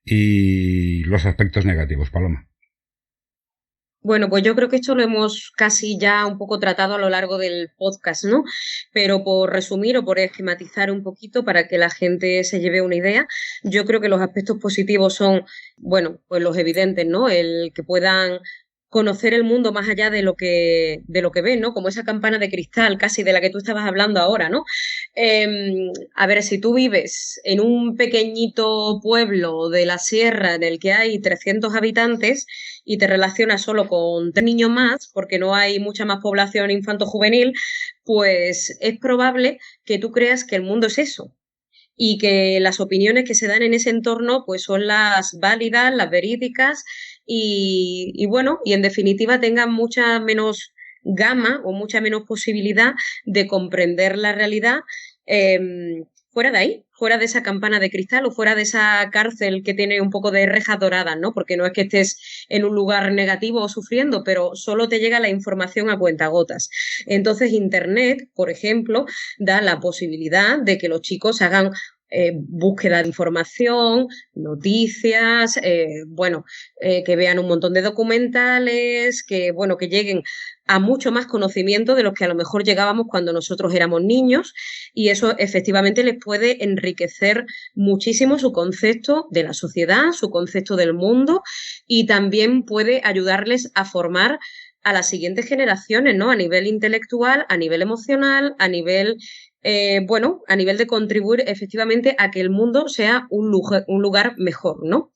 y los aspectos negativos, Paloma? Bueno, pues yo creo que esto lo hemos casi ya un poco tratado a lo largo del podcast, ¿no? Pero por resumir o por esquematizar un poquito para que la gente se lleve una idea, yo creo que los aspectos positivos son, bueno, pues los evidentes, ¿no? El que puedan conocer el mundo más allá de lo que ven, ¿no? Como esa campana de cristal casi de la que tú estabas hablando ahora, ¿no? A ver, si tú vives en un pequeñito pueblo de la sierra en el que hay 300 habitantes y te relacionas solo con 3 niños más, porque no hay mucha más población infanto-juvenil, pues es probable que tú creas que el mundo es eso y que las opiniones que se dan en ese entorno pues son las válidas, las verídicas y bueno, y en definitiva tengan mucha menos gama o mucha menos posibilidad de comprender la realidad fuera de ahí, fuera de esa campana de cristal o fuera de esa cárcel que tiene un poco de rejas doradas, ¿no? Porque no es que estés en un lugar negativo o sufriendo, pero solo te llega la información a cuentagotas. Entonces, Internet, por ejemplo, da la posibilidad de que los chicos hagan búsqueda de información, noticias, que vean un montón de documentales, que lleguen a mucho más conocimiento de los que a lo mejor llegábamos cuando nosotros éramos niños y eso efectivamente les puede enriquecer muchísimo su concepto de la sociedad, su concepto del mundo y también puede ayudarles a formar a las siguientes generaciones, ¿no? A nivel intelectual, a nivel emocional, a nivel de contribuir efectivamente a que el mundo sea un lugar mejor, ¿no?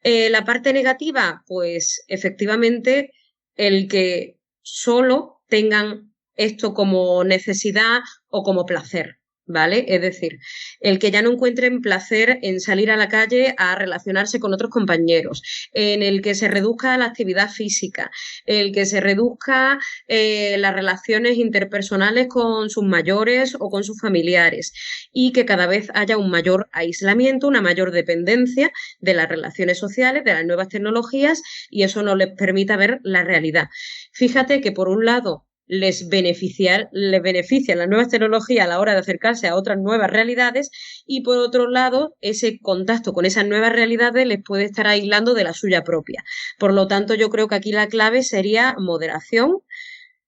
La parte negativa, pues efectivamente el que solo tengan esto como necesidad o como placer, ¿vale? Es decir, el que ya no encuentren placer en salir a la calle a relacionarse con otros compañeros, en el que se reduzca la actividad física, el que se reduzca las relaciones interpersonales con sus mayores o con sus familiares y que cada vez haya un mayor aislamiento, una mayor dependencia de las relaciones sociales, de las nuevas tecnologías y eso no les permita ver la realidad. Fíjate que por un lado les benefician las nuevas tecnologías a la hora de acercarse a otras nuevas realidades y por otro lado ese contacto con esas nuevas realidades les puede estar aislando de la suya propia. Por lo tanto, yo creo que aquí la clave sería moderación,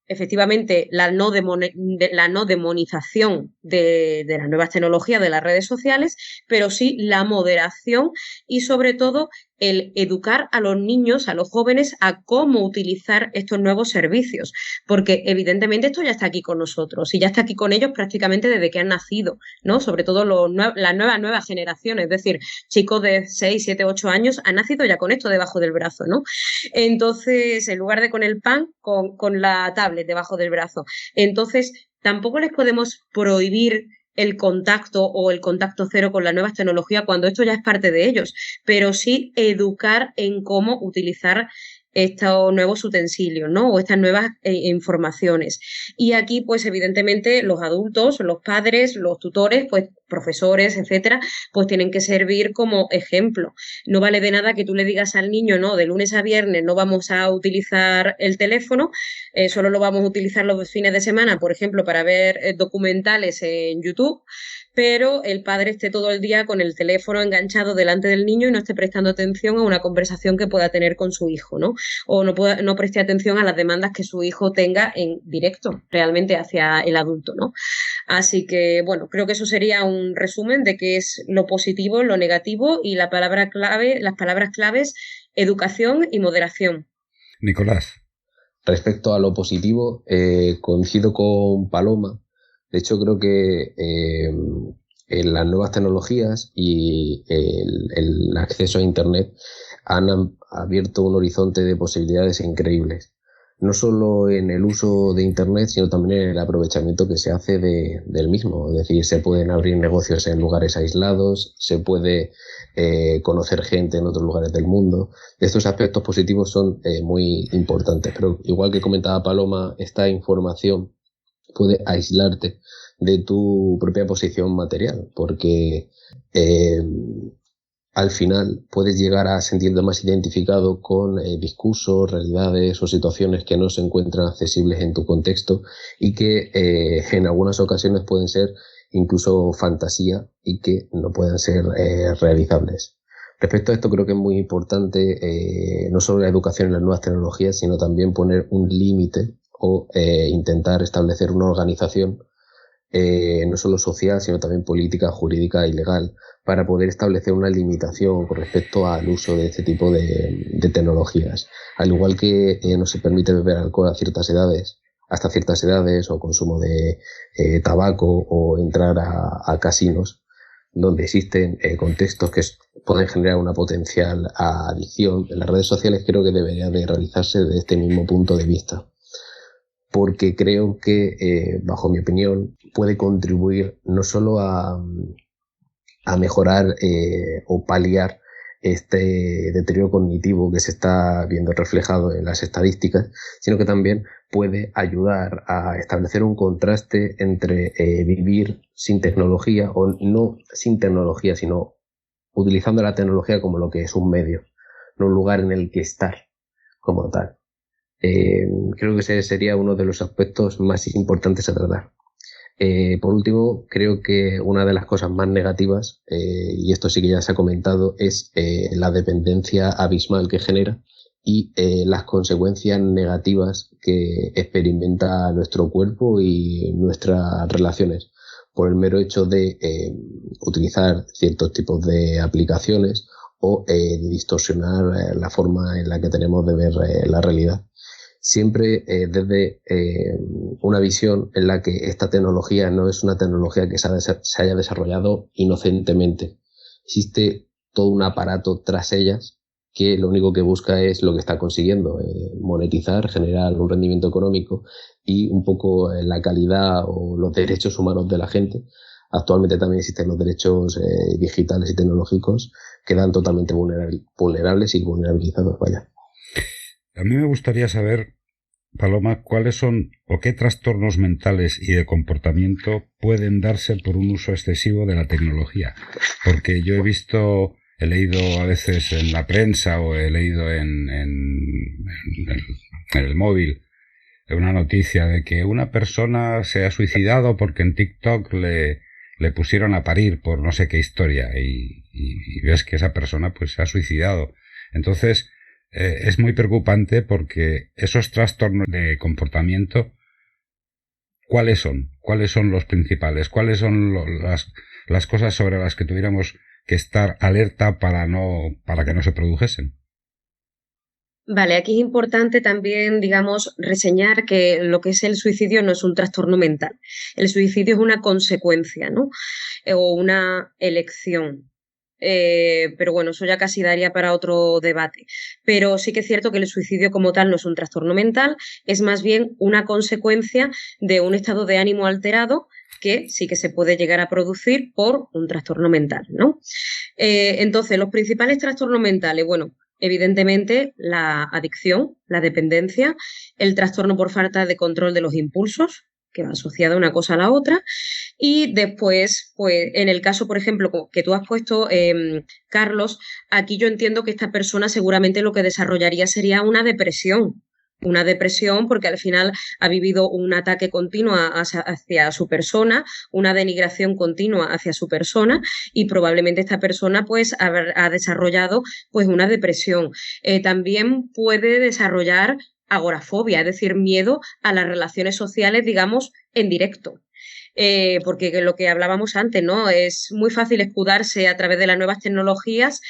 efectivamente la no demonización de las nuevas tecnologías, de las redes sociales, pero sí la moderación y sobre todo el educar a los niños, a los jóvenes, a cómo utilizar estos nuevos servicios, porque evidentemente esto ya está aquí con nosotros y ya está aquí con ellos prácticamente desde que han nacido, ¿no? Sobre todo las nuevas generaciones, es decir, chicos de 6, 7, 8 años han nacido ya con esto debajo del brazo, ¿no? Entonces, en lugar de con el pan, con la tablet debajo del brazo. Entonces, tampoco les podemos prohibir el contacto o el contacto cero con las nuevas tecnologías cuando esto ya es parte de ellos, pero sí educar en cómo utilizar estos nuevos utensilios, ¿no? O estas nuevas informaciones. Y aquí, pues, evidentemente, los adultos, los padres, los tutores, pues, profesores, etcétera, pues tienen que servir como ejemplo. No vale de nada que tú le digas al niño, no, de lunes a viernes no vamos a utilizar el teléfono, solo lo vamos a utilizar los fines de semana, por ejemplo, para ver documentales en YouTube, pero el padre esté todo el día con el teléfono enganchado delante del niño y no esté prestando atención a una conversación que pueda tener con su hijo, ¿no? O no preste atención a las demandas que su hijo tenga en directo realmente hacia el adulto, ¿no? Así que, bueno, creo que eso sería un resumen de qué es lo positivo, lo negativo y las palabras claves, educación y moderación. Nicolás. Respecto a lo positivo, coincido con Paloma. De hecho, creo que en las nuevas tecnologías y el acceso a Internet han abierto un horizonte de posibilidades increíbles. No solo en el uso de Internet, sino también en el aprovechamiento que se hace del mismo. Es decir, se pueden abrir negocios en lugares aislados, se puede conocer gente en otros lugares del mundo. Estos aspectos positivos son muy importantes. Pero igual que comentaba Paloma, esta información puede aislarte de tu propia posición material, porque al final puedes llegar a sentirte más identificado con discursos, realidades o situaciones que no se encuentran accesibles en tu contexto y que en algunas ocasiones pueden ser incluso fantasía y que no pueden ser realizables. Respecto a esto, creo que es muy importante no solo la educación en las nuevas tecnologías, sino también poner un límite o intentar establecer una organización no solo social, sino también política, jurídica y legal, para poder establecer una limitación con respecto al uso de este tipo de tecnologías. Al igual que no se permite beber alcohol a ciertas edades, hasta ciertas edades, o consumo de tabaco, o entrar a casinos, donde existen contextos que pueden generar una potencial adicción. En las redes sociales creo que debería de realizarse desde este mismo punto de vista, porque creo que, bajo mi opinión, puede contribuir no solo a mejorar o paliar este deterioro cognitivo que se está viendo reflejado en las estadísticas, sino que también puede ayudar a establecer un contraste entre vivir sin tecnología, o no sin tecnología, sino utilizando la tecnología como lo que es un medio, no un lugar en el que estar como tal. Creo que ese sería uno de los aspectos más importantes a tratar. Por último, creo que una de las cosas más negativas, y esto sí que ya se ha comentado, es la dependencia abismal que genera y las consecuencias negativas que experimenta nuestro cuerpo y nuestras relaciones por el mero hecho de utilizar ciertos tipos de aplicaciones o de distorsionar la forma en la que tenemos de ver la realidad. Siempre desde una visión en la que esta tecnología no es una tecnología que se haya desarrollado inocentemente. Existe todo un aparato tras ellas que lo único que busca es lo que está consiguiendo, monetizar, generar un rendimiento económico y un poco la calidad o los derechos humanos de la gente actualmente también existen los derechos digitales y tecnológicos, quedan totalmente vulnerables y vulnerabilizados, vaya. A mí me gustaría saber, Paloma, cuáles son o qué trastornos mentales y de comportamiento pueden darse por un uso excesivo de la tecnología. Porque yo he leído a veces en la prensa o he leído en el móvil una noticia de que una persona se ha suicidado porque en TikTok le pusieron a parir por no sé qué historia y ves que esa persona pues se ha suicidado. Entonces, es muy preocupante porque esos trastornos de comportamiento, ¿cuáles son? ¿Cuáles son los principales? ¿Cuáles son las cosas sobre las que tuviéramos que estar alerta para que no se produjesen? Vale, aquí es importante también, digamos, reseñar que lo que es el suicidio no es un trastorno mental. El suicidio es una consecuencia, ¿no? O una elección. Pero bueno, eso ya casi daría para otro debate. Pero sí que es cierto que el suicidio como tal no es un trastorno mental, es más bien una consecuencia de un estado de ánimo alterado que sí que se puede llegar a producir por un trastorno mental, ¿no? Entonces, los principales trastornos mentales, bueno, evidentemente la adicción, la dependencia, el trastorno por falta de control de los impulsos, que va asociada una cosa a la otra. Y después, pues en el caso, por ejemplo, que tú has puesto, Carlos, aquí yo entiendo que esta persona seguramente lo que desarrollaría sería una depresión. Una depresión porque al final ha vivido un ataque continuo hacia su persona, una denigración continua hacia su persona y probablemente esta persona pues ha desarrollado pues una depresión. También puede desarrollar agorafobia, es decir, miedo a las relaciones sociales, digamos, en directo. Porque lo que hablábamos antes, ¿no? Es muy fácil escudarse a través de las nuevas tecnologías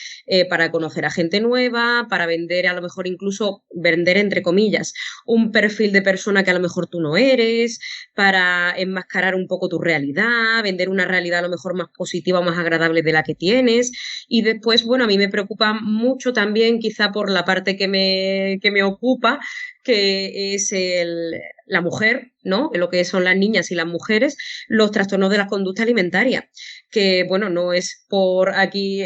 para conocer a gente nueva, para vender, a lo mejor incluso vender, entre comillas, un perfil de persona que a lo mejor tú no eres, para enmascarar un poco tu realidad, vender una realidad a lo mejor más positiva o más agradable de la que tienes. Y después, bueno, a mí me preocupa mucho también, quizá por la parte que me ocupa, que es la mujer, ¿no? Lo que son las niñas y las mujeres, los trastornos de la conducta alimentaria, que bueno, no es por aquí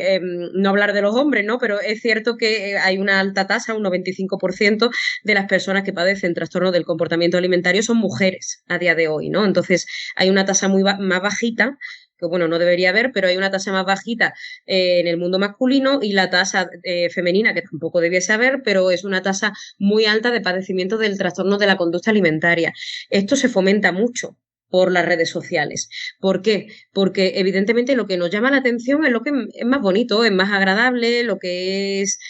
no hablar de los hombres, ¿no? Pero es cierto que hay una alta tasa, un 95% de las personas que padecen trastornos del comportamiento alimentario son mujeres a día de hoy, ¿no? Entonces hay una tasa más bajita, que bueno, no debería haber, pero hay una tasa más bajita en el mundo masculino y la tasa femenina, que tampoco debiese haber, pero es una tasa muy alta de padecimiento del trastorno de la conducta alimentaria. Esto se fomenta mucho por las redes sociales. ¿Por qué? Porque evidentemente lo que nos llama la atención es lo que es más bonito, es más agradable, lo que es,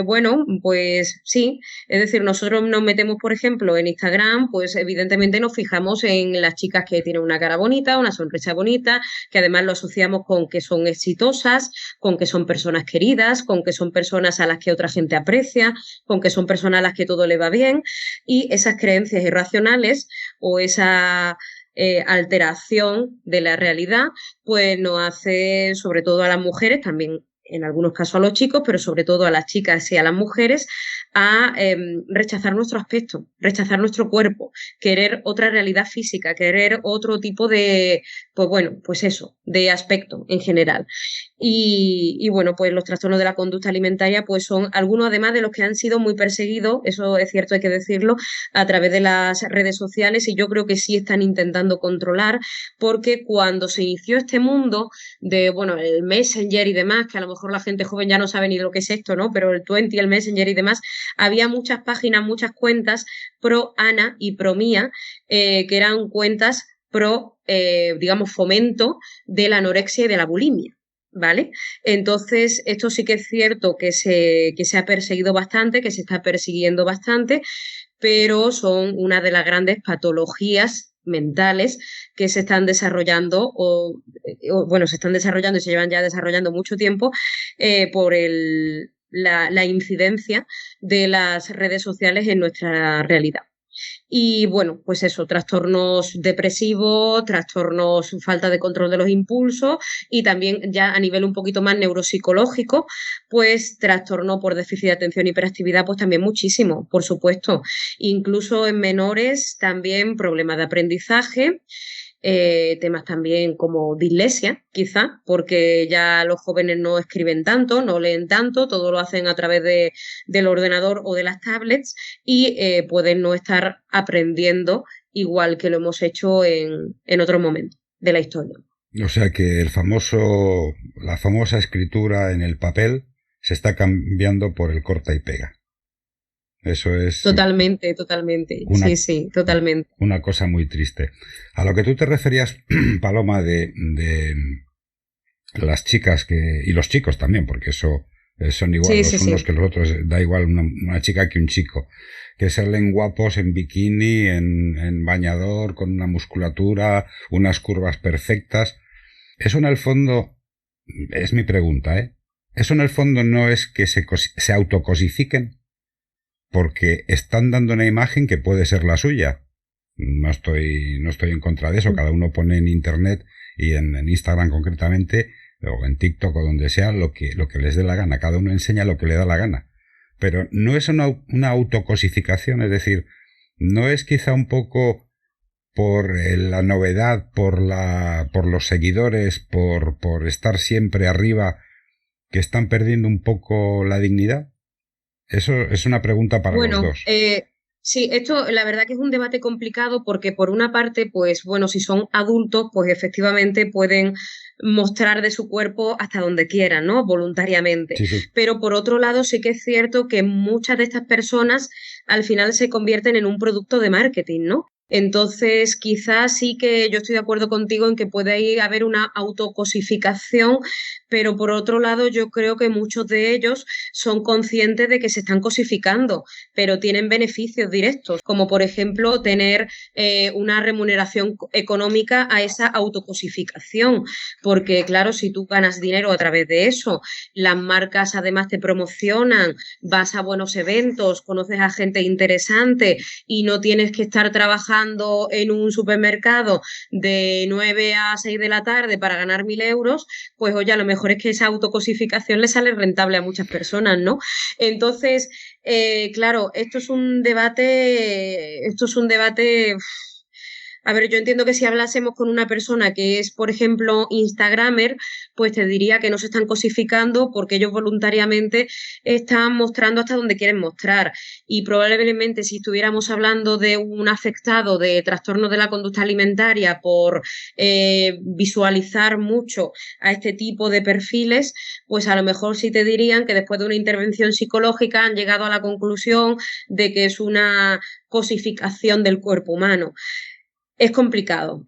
bueno, pues sí. Es decir, nosotros nos metemos, por ejemplo, en Instagram, pues evidentemente nos fijamos en las chicas que tienen una cara bonita, una sonrisa bonita, que además lo asociamos con que son exitosas, con que son personas queridas, con que son personas a las que otra gente aprecia, con que son personas a las que todo le va bien, y esas creencias irracionales o esa alteración de la realidad, pues nos hace, sobre todo a las mujeres, también en algunos casos a los chicos, pero sobre todo a las chicas y a las mujeres, a rechazar nuestro aspecto, rechazar nuestro cuerpo, querer otra realidad física, querer otro tipo de, pues bueno, pues eso, de aspecto en general. Y bueno, pues los trastornos de la conducta alimentaria pues son algunos además de los que han sido muy perseguidos, eso es cierto, hay que decirlo, a través de las redes sociales y yo creo que sí están intentando controlar porque cuando se inició este mundo de, bueno, el Messenger y demás, que a lo mejor la gente joven ya no sabe ni lo que es esto, ¿no? Pero el 20, el Messenger y demás, había muchas páginas, muchas cuentas pro Ana y pro Mía, que eran cuentas pro, digamos, fomento de la anorexia y de la bulimia. ¿Vale? Entonces, esto sí que es cierto que se ha perseguido bastante, que se está persiguiendo bastante, pero son una de las grandes patologías mentales que se están desarrollando bueno, se están desarrollando y se llevan ya desarrollando mucho tiempo por la incidencia de las redes sociales en nuestra realidad. Y bueno, pues eso, trastornos depresivos, trastornos, falta de control de los impulsos y también ya a nivel un poquito más neuropsicológico, pues trastorno por déficit de atención y hiperactividad, pues también muchísimo, por supuesto. Incluso en menores también problemas de aprendizaje. temas también como dislexia, quizá, porque ya los jóvenes no escriben tanto, no leen tanto, todo lo hacen a través del ordenador o de las tablets y pueden no estar aprendiendo igual que lo hemos hecho en otro momento de la historia. O sea que la famosa escritura en el papel se está cambiando por el corta y pega. Eso es Totalmente. Sí, totalmente. Una cosa muy triste. A lo que tú te referías, Paloma, de las chicas y los chicos también, porque eso son igual los unos que los otros, da igual una chica que un chico, que salen guapos en bikini, en bañador, con una musculatura, unas curvas perfectas. Eso en el fondo, es mi pregunta, ¿eh? Eso en el fondo no es que se autocosifiquen, porque están dando una imagen que puede ser la suya. No estoy en contra de eso. Cada uno pone en internet y en Instagram concretamente, o en TikTok o donde sea, lo que les dé la gana. Cada uno enseña lo que le da la gana. Pero no es una autocosificación, es decir, no es quizá un poco por la novedad, por los seguidores, por estar siempre arriba, que están perdiendo un poco la dignidad. Eso es una pregunta para los dos. Sí, esto la verdad que es un debate complicado porque por una parte, pues bueno, si son adultos, pues efectivamente pueden mostrar de su cuerpo hasta donde quieran, ¿no? Voluntariamente. Sí. Pero por otro lado, sí que es cierto que muchas de estas personas al final se convierten en un producto de marketing, ¿no? Entonces, quizás sí que yo estoy de acuerdo contigo en que puede haber una autocosificación, pero por otro lado yo creo que muchos de ellos son conscientes de que se están cosificando, pero tienen beneficios directos, como por ejemplo tener una remuneración económica a esa autocosificación, porque claro, si tú ganas dinero a través de eso, las marcas además te promocionan, vas a buenos eventos, conoces a gente interesante y no tienes que estar trabajando en un supermercado de 9 a 6 de la tarde para ganar 1.000 euros, pues oye, a lo mejor es que esa autocosificación le sale rentable a muchas personas, ¿no? Entonces, claro, esto es un debate. A ver, yo entiendo que si hablásemos con una persona que es, por ejemplo, instagramer, pues te diría que no se están cosificando porque ellos voluntariamente están mostrando hasta donde quieren mostrar. Y probablemente si estuviéramos hablando de un afectado de trastorno de la conducta alimentaria por visualizar mucho a este tipo de perfiles, pues a lo mejor sí te dirían que después de una intervención psicológica han llegado a la conclusión de que es una cosificación del cuerpo humano. Es complicado,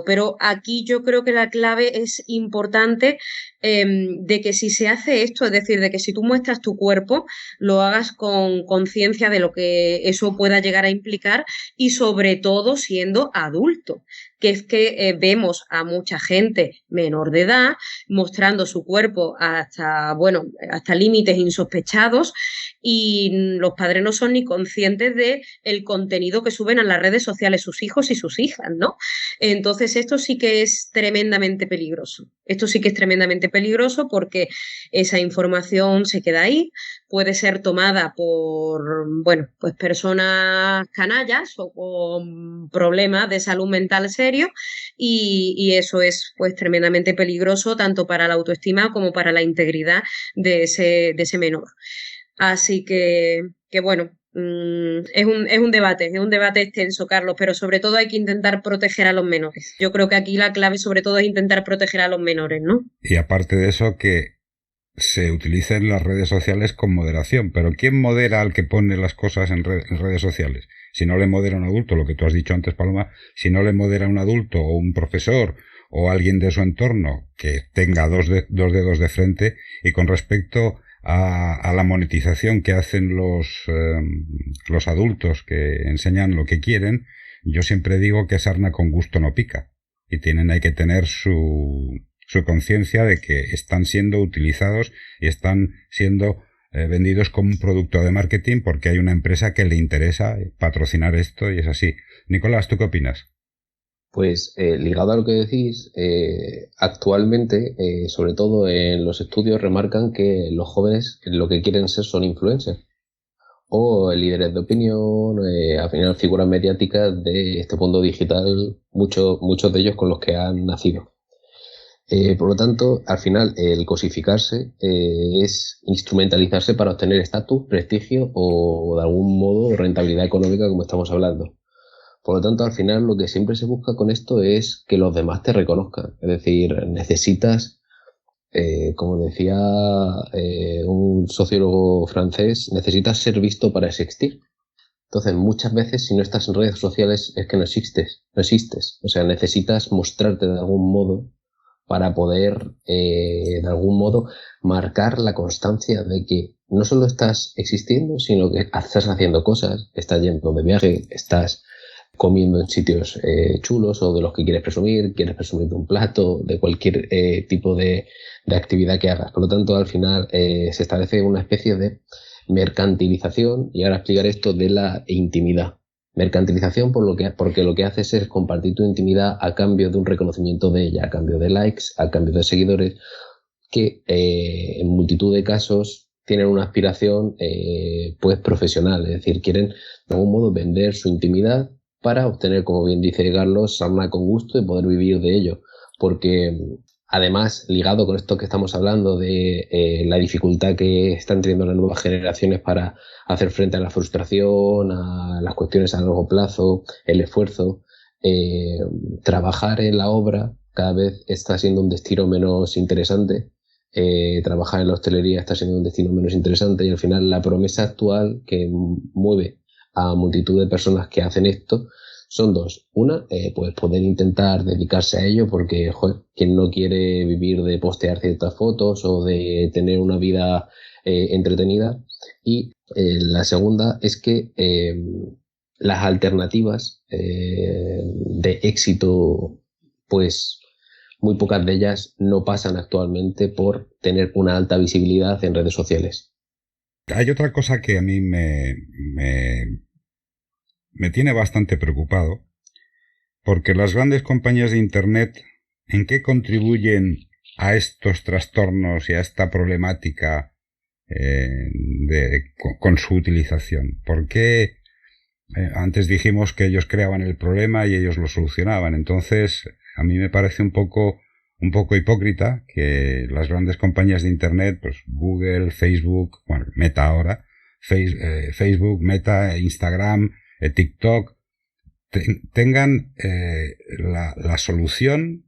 pero aquí yo creo que la clave es importante de que si se hace esto, es decir, de que si tú muestras tu cuerpo, lo hagas con conciencia de lo que eso pueda llegar a implicar y sobre todo siendo adulto, que es que vemos a mucha gente menor de edad mostrando su cuerpo hasta límites insospechados y los padres no son ni conscientes de el contenido que suben a las redes sociales sus hijos y sus hijas, ¿no? Entonces esto sí que es tremendamente peligroso. Esto sí que es tremendamente peligroso porque esa información se queda ahí, puede ser tomada por, pues personas canallas o con problemas de salud mental serios y eso es pues tremendamente peligroso tanto para la autoestima como para la integridad de ese menor. Así que bueno, es un debate extenso, Carlos, pero sobre todo hay que intentar proteger a los menores. Yo creo que aquí la clave sobre todo es intentar proteger a los menores, ¿no? Y aparte de eso, que se utilicen las redes sociales con moderación. Pero ¿quién modera al que pone las cosas en redes sociales? Si no le modera un adulto, lo que tú has dicho antes, Paloma, si no le modera un adulto o un profesor o alguien de su entorno que tenga dos dedos de frente. Y con respecto a la monetización que hacen los adultos que enseñan lo que quieren, yo siempre digo que sarna con gusto no pica. Y hay que tener su conciencia de que están siendo utilizados y están siendo vendidos como un producto de marketing porque hay una empresa que le interesa patrocinar esto y es así. Nicolás, ¿tú qué opinas? Pues ligado a lo que decís, actualmente, sobre todo en los estudios, remarcan que los jóvenes lo que quieren ser son influencers. o líderes de opinión, al final figuras mediáticas de este mundo digital, muchos de ellos con los que han nacido. Por lo tanto, al final, el cosificarse es instrumentalizarse para obtener estatus, prestigio o de algún modo rentabilidad económica, como estamos hablando. Por lo tanto, al final, lo que siempre se busca con esto es que los demás te reconozcan. Es decir, necesitas, como decía un sociólogo francés, necesitas ser visto para existir. Entonces, muchas veces, si no estás en redes sociales, es que no existes. O sea, necesitas mostrarte de algún modo para poder, de algún modo, marcar la constancia de que no solo estás existiendo, sino que estás haciendo cosas, estás yendo de viaje, estás comiendo en sitios chulos o de los que quieres presumir de un plato, de cualquier tipo de actividad que hagas. Por lo tanto, al final se establece una especie de mercantilización, y ahora explicar esto de la intimidad. Mercantilización porque lo que haces es compartir tu intimidad a cambio de un reconocimiento de ella, a cambio de likes, a cambio de seguidores, que en multitud de casos tienen una aspiración pues profesional, es decir, quieren de algún modo vender su intimidad para obtener, como bien dice Carlos, sarna con gusto y poder vivir de ello. Porque además, ligado con esto que estamos hablando de la dificultad que están teniendo las nuevas generaciones para hacer frente a la frustración, a las cuestiones a largo plazo, el esfuerzo, trabajar en la obra cada vez está siendo un destino menos interesante. Trabajar en la hostelería está siendo un destino menos interesante, y al final la promesa actual que mueve a multitud de personas que hacen esto son dos. Una, pues poder intentar dedicarse a ello, porque quien no quiere vivir de postear ciertas fotos o de tener una vida entretenida. Y la segunda es que las alternativas de éxito, pues muy pocas de ellas no pasan actualmente por tener una alta visibilidad en redes sociales. Hay otra cosa que a mí me tiene bastante preocupado, porque las grandes compañías de Internet, ¿en qué contribuyen a estos trastornos y a esta problemática con su utilización? ¿Por qué? Antes dijimos que ellos creaban el problema y ellos lo solucionaban. Entonces, a mí me parece un poco hipócrita que las grandes compañías de Internet, pues Google, Facebook, bueno, Meta ahora, Facebook, Meta, Instagram, TikTok, tengan la solución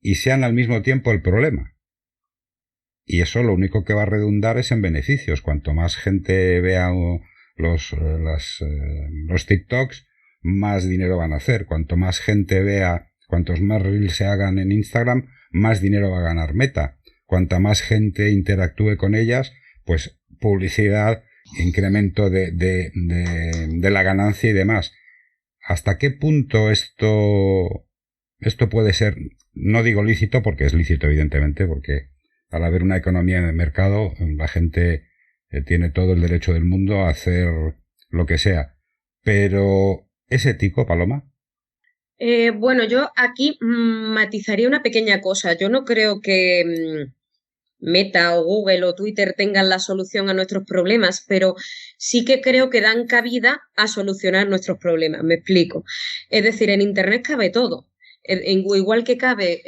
y sean al mismo tiempo el problema. Y eso lo único que va a redundar es en beneficios. Cuanto más gente vea los TikToks, más dinero van a hacer. Cuanto más gente vea, cuantos más reels se hagan en Instagram, más dinero va a ganar Meta. Cuanta más gente interactúe con ellas, pues publicidad, incremento de la ganancia y demás. ¿Hasta qué punto esto puede ser, no digo lícito, porque es lícito evidentemente, porque al haber una economía de mercado, la gente tiene todo el derecho del mundo a hacer lo que sea, pero ¿es ético, Paloma? Bueno, yo aquí matizaría una pequeña cosa. Yo no creo que Meta o Google o Twitter tengan la solución a nuestros problemas, pero sí que creo que dan cabida a solucionar nuestros problemas. Me explico. Es decir, en Internet cabe todo. Igual que cabe,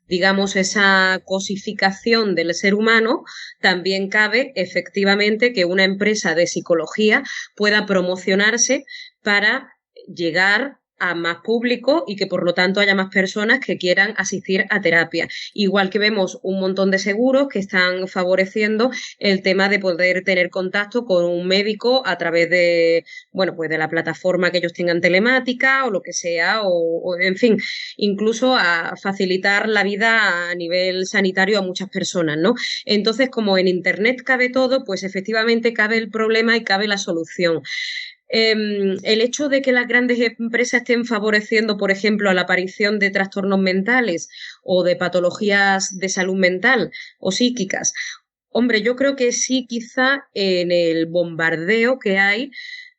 digamos, esa cosificación del ser humano, también cabe efectivamente que una empresa de psicología pueda promocionarse para llegar a más público y que por lo tanto haya más personas que quieran asistir a terapia. Igual que vemos un montón de seguros que están favoreciendo el tema de poder tener contacto con un médico a través de, bueno, pues de la plataforma que ellos tengan telemática o lo que sea, o en fin, incluso a facilitar la vida a nivel sanitario a muchas personas, ¿no? Entonces, como en Internet cabe todo, pues efectivamente cabe el problema y cabe la solución. El hecho de que las grandes empresas estén favoreciendo, por ejemplo, a la aparición de trastornos mentales o de patologías de salud mental o psíquicas, hombre, yo creo que sí, quizá en el bombardeo que hay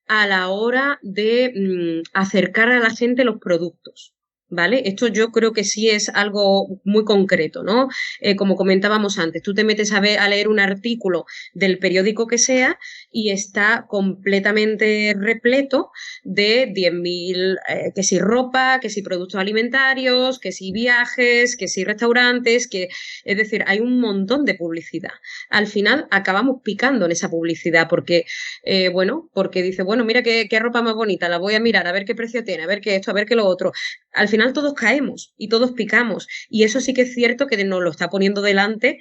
a la hora de acercar a la gente los productos. ¿Vale? Esto yo creo que sí es algo muy concreto, ¿no? Como comentábamos antes, tú te metes a leer un artículo del periódico que sea y está completamente repleto de 10.000, que si ropa, que si productos alimentarios, que si viajes, que si restaurantes, es decir, hay un montón de publicidad. Al final acabamos picando en esa publicidad porque, porque dice, bueno, mira qué ropa más bonita, la voy a mirar, a ver qué precio tiene, a ver qué esto, a ver qué lo otro. Al final todos caemos y todos picamos. Y eso sí que es cierto que nos lo está poniendo delante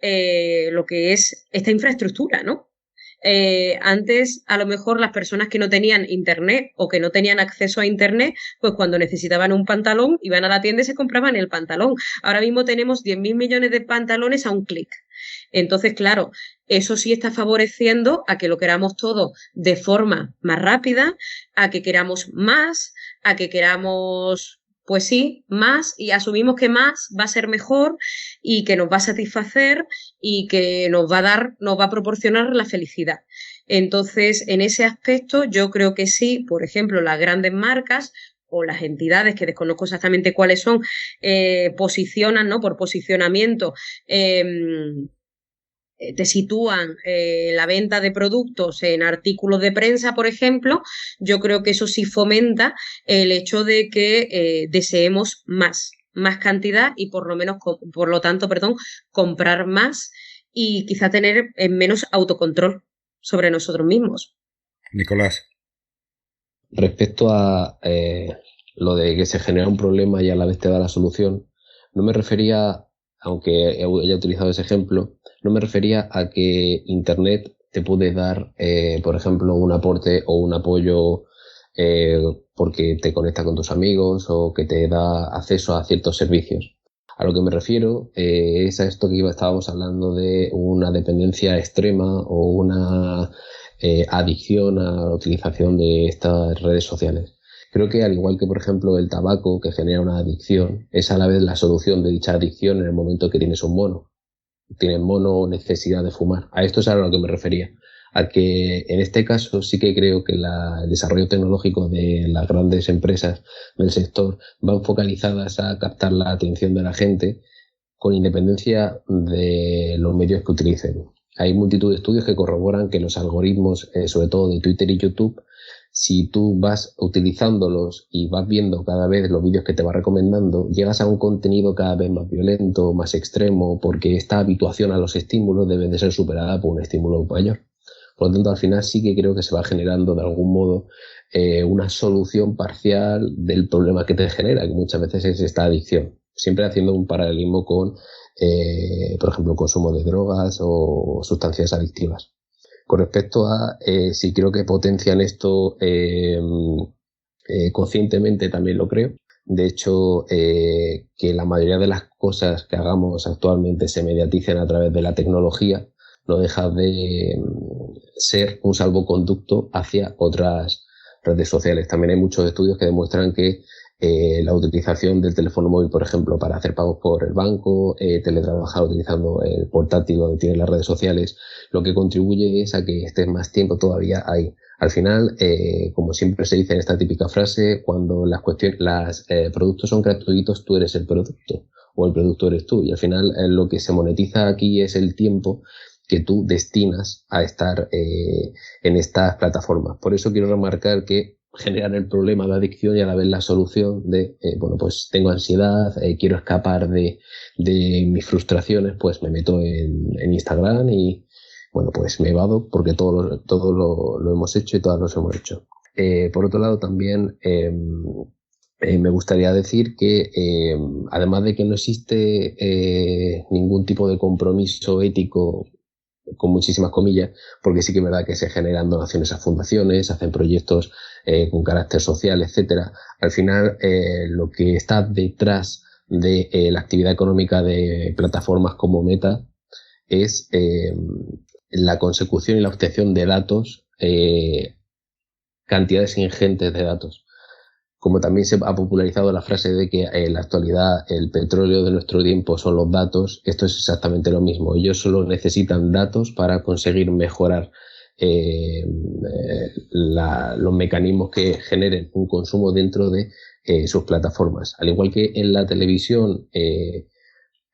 lo que es esta infraestructura, ¿no? Antes, a lo mejor las personas que no tenían internet o que no tenían acceso a internet, pues cuando necesitaban un pantalón, iban a la tienda y se compraban el pantalón. Ahora mismo tenemos 10.000 millones de pantalones a un clic. Entonces, claro, eso sí está favoreciendo a que lo queramos todo de forma más rápida, a que queramos más, a que queramos, pues sí, más, y asumimos que más va a ser mejor y que nos va a satisfacer y que nos va a proporcionar la felicidad. Entonces, en ese aspecto, yo creo que sí, por ejemplo, las grandes marcas o las entidades, que desconozco exactamente cuáles son, posicionan, ¿no? Por posicionamiento, te sitúan la venta de productos en artículos de prensa, por ejemplo. Yo creo que eso sí fomenta el hecho de que deseemos más cantidad y por lo tanto, comprar más y quizá tener menos autocontrol sobre nosotros mismos. Nicolás. Respecto a lo de que se genera un problema y a la vez te da la solución, no me refería, aunque haya utilizado ese ejemplo, no me refería a que Internet te puede dar, por ejemplo, un aporte o un apoyo porque te conecta con tus amigos o que te da acceso a ciertos servicios. A lo que me refiero es a esto que estábamos hablando de una dependencia extrema o una adicción a la utilización de estas redes sociales. Creo que al igual que, por ejemplo, el tabaco, que genera una adicción, es a la vez la solución de dicha adicción en el momento que tienes un mono. Tienes mono o necesidad de fumar. A esto es a lo que me refería. A que en este caso sí que creo que el desarrollo tecnológico de las grandes empresas del sector van focalizadas a captar la atención de la gente con independencia de los medios que utilicen. Hay multitud de estudios que corroboran que los algoritmos, sobre todo de Twitter y YouTube, si tú vas utilizándolos y vas viendo cada vez los vídeos que te va recomendando, llegas a un contenido cada vez más violento, más extremo, porque esta habituación a los estímulos debe de ser superada por un estímulo mayor. Por lo tanto, al final sí que creo que se va generando de algún modo una solución parcial del problema que te genera, que muchas veces es esta adicción. Siempre haciendo un paralelismo con, por ejemplo, el consumo de drogas o sustancias adictivas. Con respecto a si creo que potencian esto conscientemente, también lo creo. De hecho, que la mayoría de las cosas que hagamos actualmente se mediaticen a través de la tecnología no deja de ser un salvoconducto hacia otras redes sociales. También hay muchos estudios que demuestran que la utilización del teléfono móvil, por ejemplo, para hacer pagos por el banco, teletrabajar utilizando el portátil donde tienes las redes sociales, lo que contribuye es a que estés más tiempo todavía ahí. Al final, como siempre se dice en esta típica frase, cuando los productos son gratuitos, tú eres el producto o el producto eres tú. Y al final lo que se monetiza aquí es el tiempo que tú destinas a estar en estas plataformas. Por eso quiero remarcar que generan el problema de adicción y a la vez la solución de, pues tengo ansiedad, quiero escapar de mis frustraciones, pues me meto en Instagram y, pues me evado porque todo lo hemos hecho y todas lo hemos hecho. Por otro lado, también me gustaría decir que, además de que no existe ningún tipo de compromiso ético, con muchísimas comillas, porque sí que es verdad que se generan donaciones a fundaciones, hacen proyectos con carácter social, etcétera. Al final, lo que está detrás de la actividad económica de plataformas como Meta es la consecución y la obtención de datos, cantidades ingentes de datos. Como también se ha popularizado la frase de que en la actualidad el petróleo de nuestro tiempo son los datos, esto es exactamente lo mismo. Ellos solo necesitan datos para conseguir mejorar los mecanismos que generen un consumo dentro de sus plataformas. Al igual que en la televisión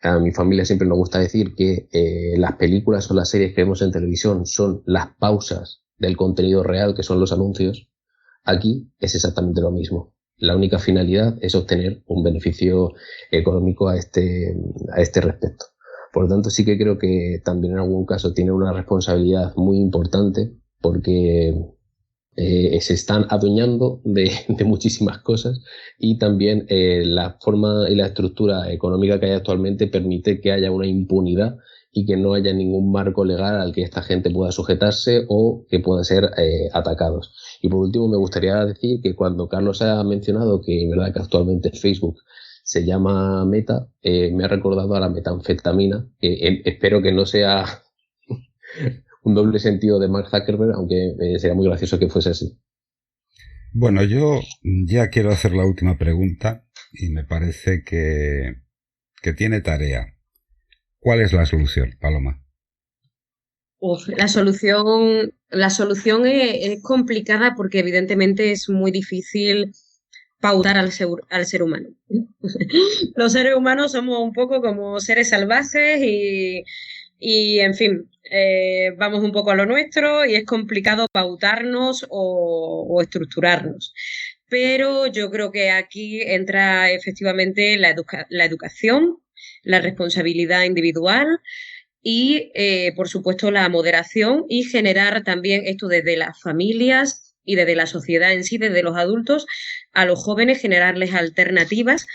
a mi familia siempre nos gusta decir que las películas o las series que vemos en televisión son las pausas del contenido real, que son los anuncios. Aquí es exactamente lo mismo. La única finalidad es obtener un beneficio económico a este respecto. Por lo tanto, sí que creo que también en algún caso tienen una responsabilidad muy importante, porque se están adueñando de muchísimas cosas, y también la forma y la estructura económica que hay actualmente permite que haya una impunidad y que no haya ningún marco legal al que esta gente pueda sujetarse o que puedan ser atacados. Y por último, me gustaría decir que cuando Carlos ha mencionado que es verdad que actualmente Facebook se llama Meta, me ha recordado a la metanfetamina, que espero que no sea un doble sentido de Mark Zuckerberg, aunque sería muy gracioso que fuese así. Bueno, yo ya quiero hacer la última pregunta y me parece que tiene tarea. ¿Cuál es la solución, Paloma? La solución es complicada porque evidentemente es muy difícil pautar al ser humano. Los seres humanos somos un poco como seres salvajes y en fin, vamos un poco a lo nuestro y es complicado pautarnos o estructurarnos. Pero yo creo que aquí entra efectivamente la educación, la responsabilidad individual y, por supuesto, la moderación y generar también esto desde las familias y desde la sociedad en sí, desde los adultos, a los jóvenes, generarles alternativas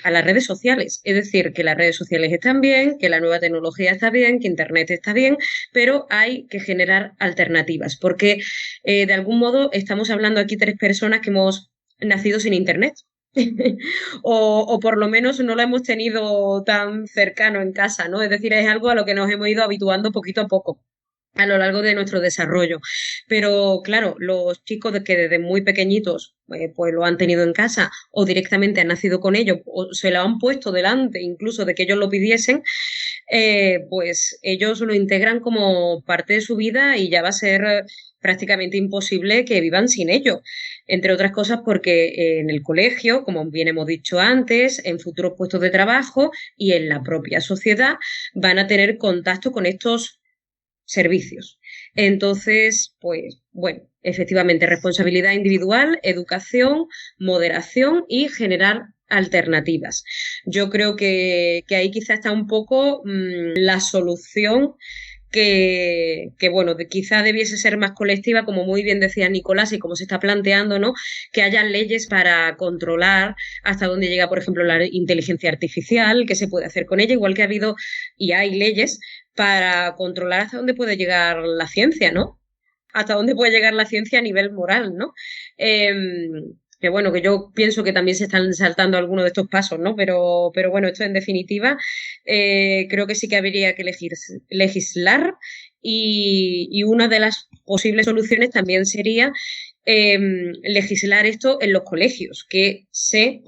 a las redes sociales. Es decir, que las redes sociales están bien, que la nueva tecnología está bien, que Internet está bien, pero hay que generar alternativas, porque de algún modo estamos hablando aquí 3 personas que hemos nacido sin Internet. o por lo menos no lo hemos tenido tan cercano en casa, ¿no? Es decir, es algo a lo que nos hemos ido habituando poquito a poco a lo largo de nuestro desarrollo. Pero claro, los chicos que desde muy pequeñitos pues lo han tenido en casa o directamente han nacido con ello o se lo han puesto delante incluso de que ellos lo pidiesen, pues ellos lo integran como parte de su vida y ya va a ser prácticamente imposible que vivan sin ello. Entre otras cosas porque en el colegio, como bien hemos dicho antes, en futuros puestos de trabajo y en la propia sociedad van a tener contacto con estos servicios. Entonces, pues bueno, efectivamente, responsabilidad individual, educación, moderación y generar alternativas. Yo creo que ahí quizá está un poco la solución bueno, quizá debiese ser más colectiva, como muy bien decía Nicolás, y como se está planteando, ¿no? Que haya leyes para controlar hasta dónde llega, por ejemplo, la inteligencia artificial, qué se puede hacer con ella, igual que ha habido y hay leyes para controlar hasta dónde puede llegar la ciencia, ¿no? Hasta dónde puede llegar la ciencia a nivel moral, ¿no? Que bueno, que yo pienso que también se están saltando algunos de estos pasos, ¿no? Pero bueno, esto en definitiva creo que sí que habría que legislar y una de las posibles soluciones también sería legislar esto en los colegios, que sé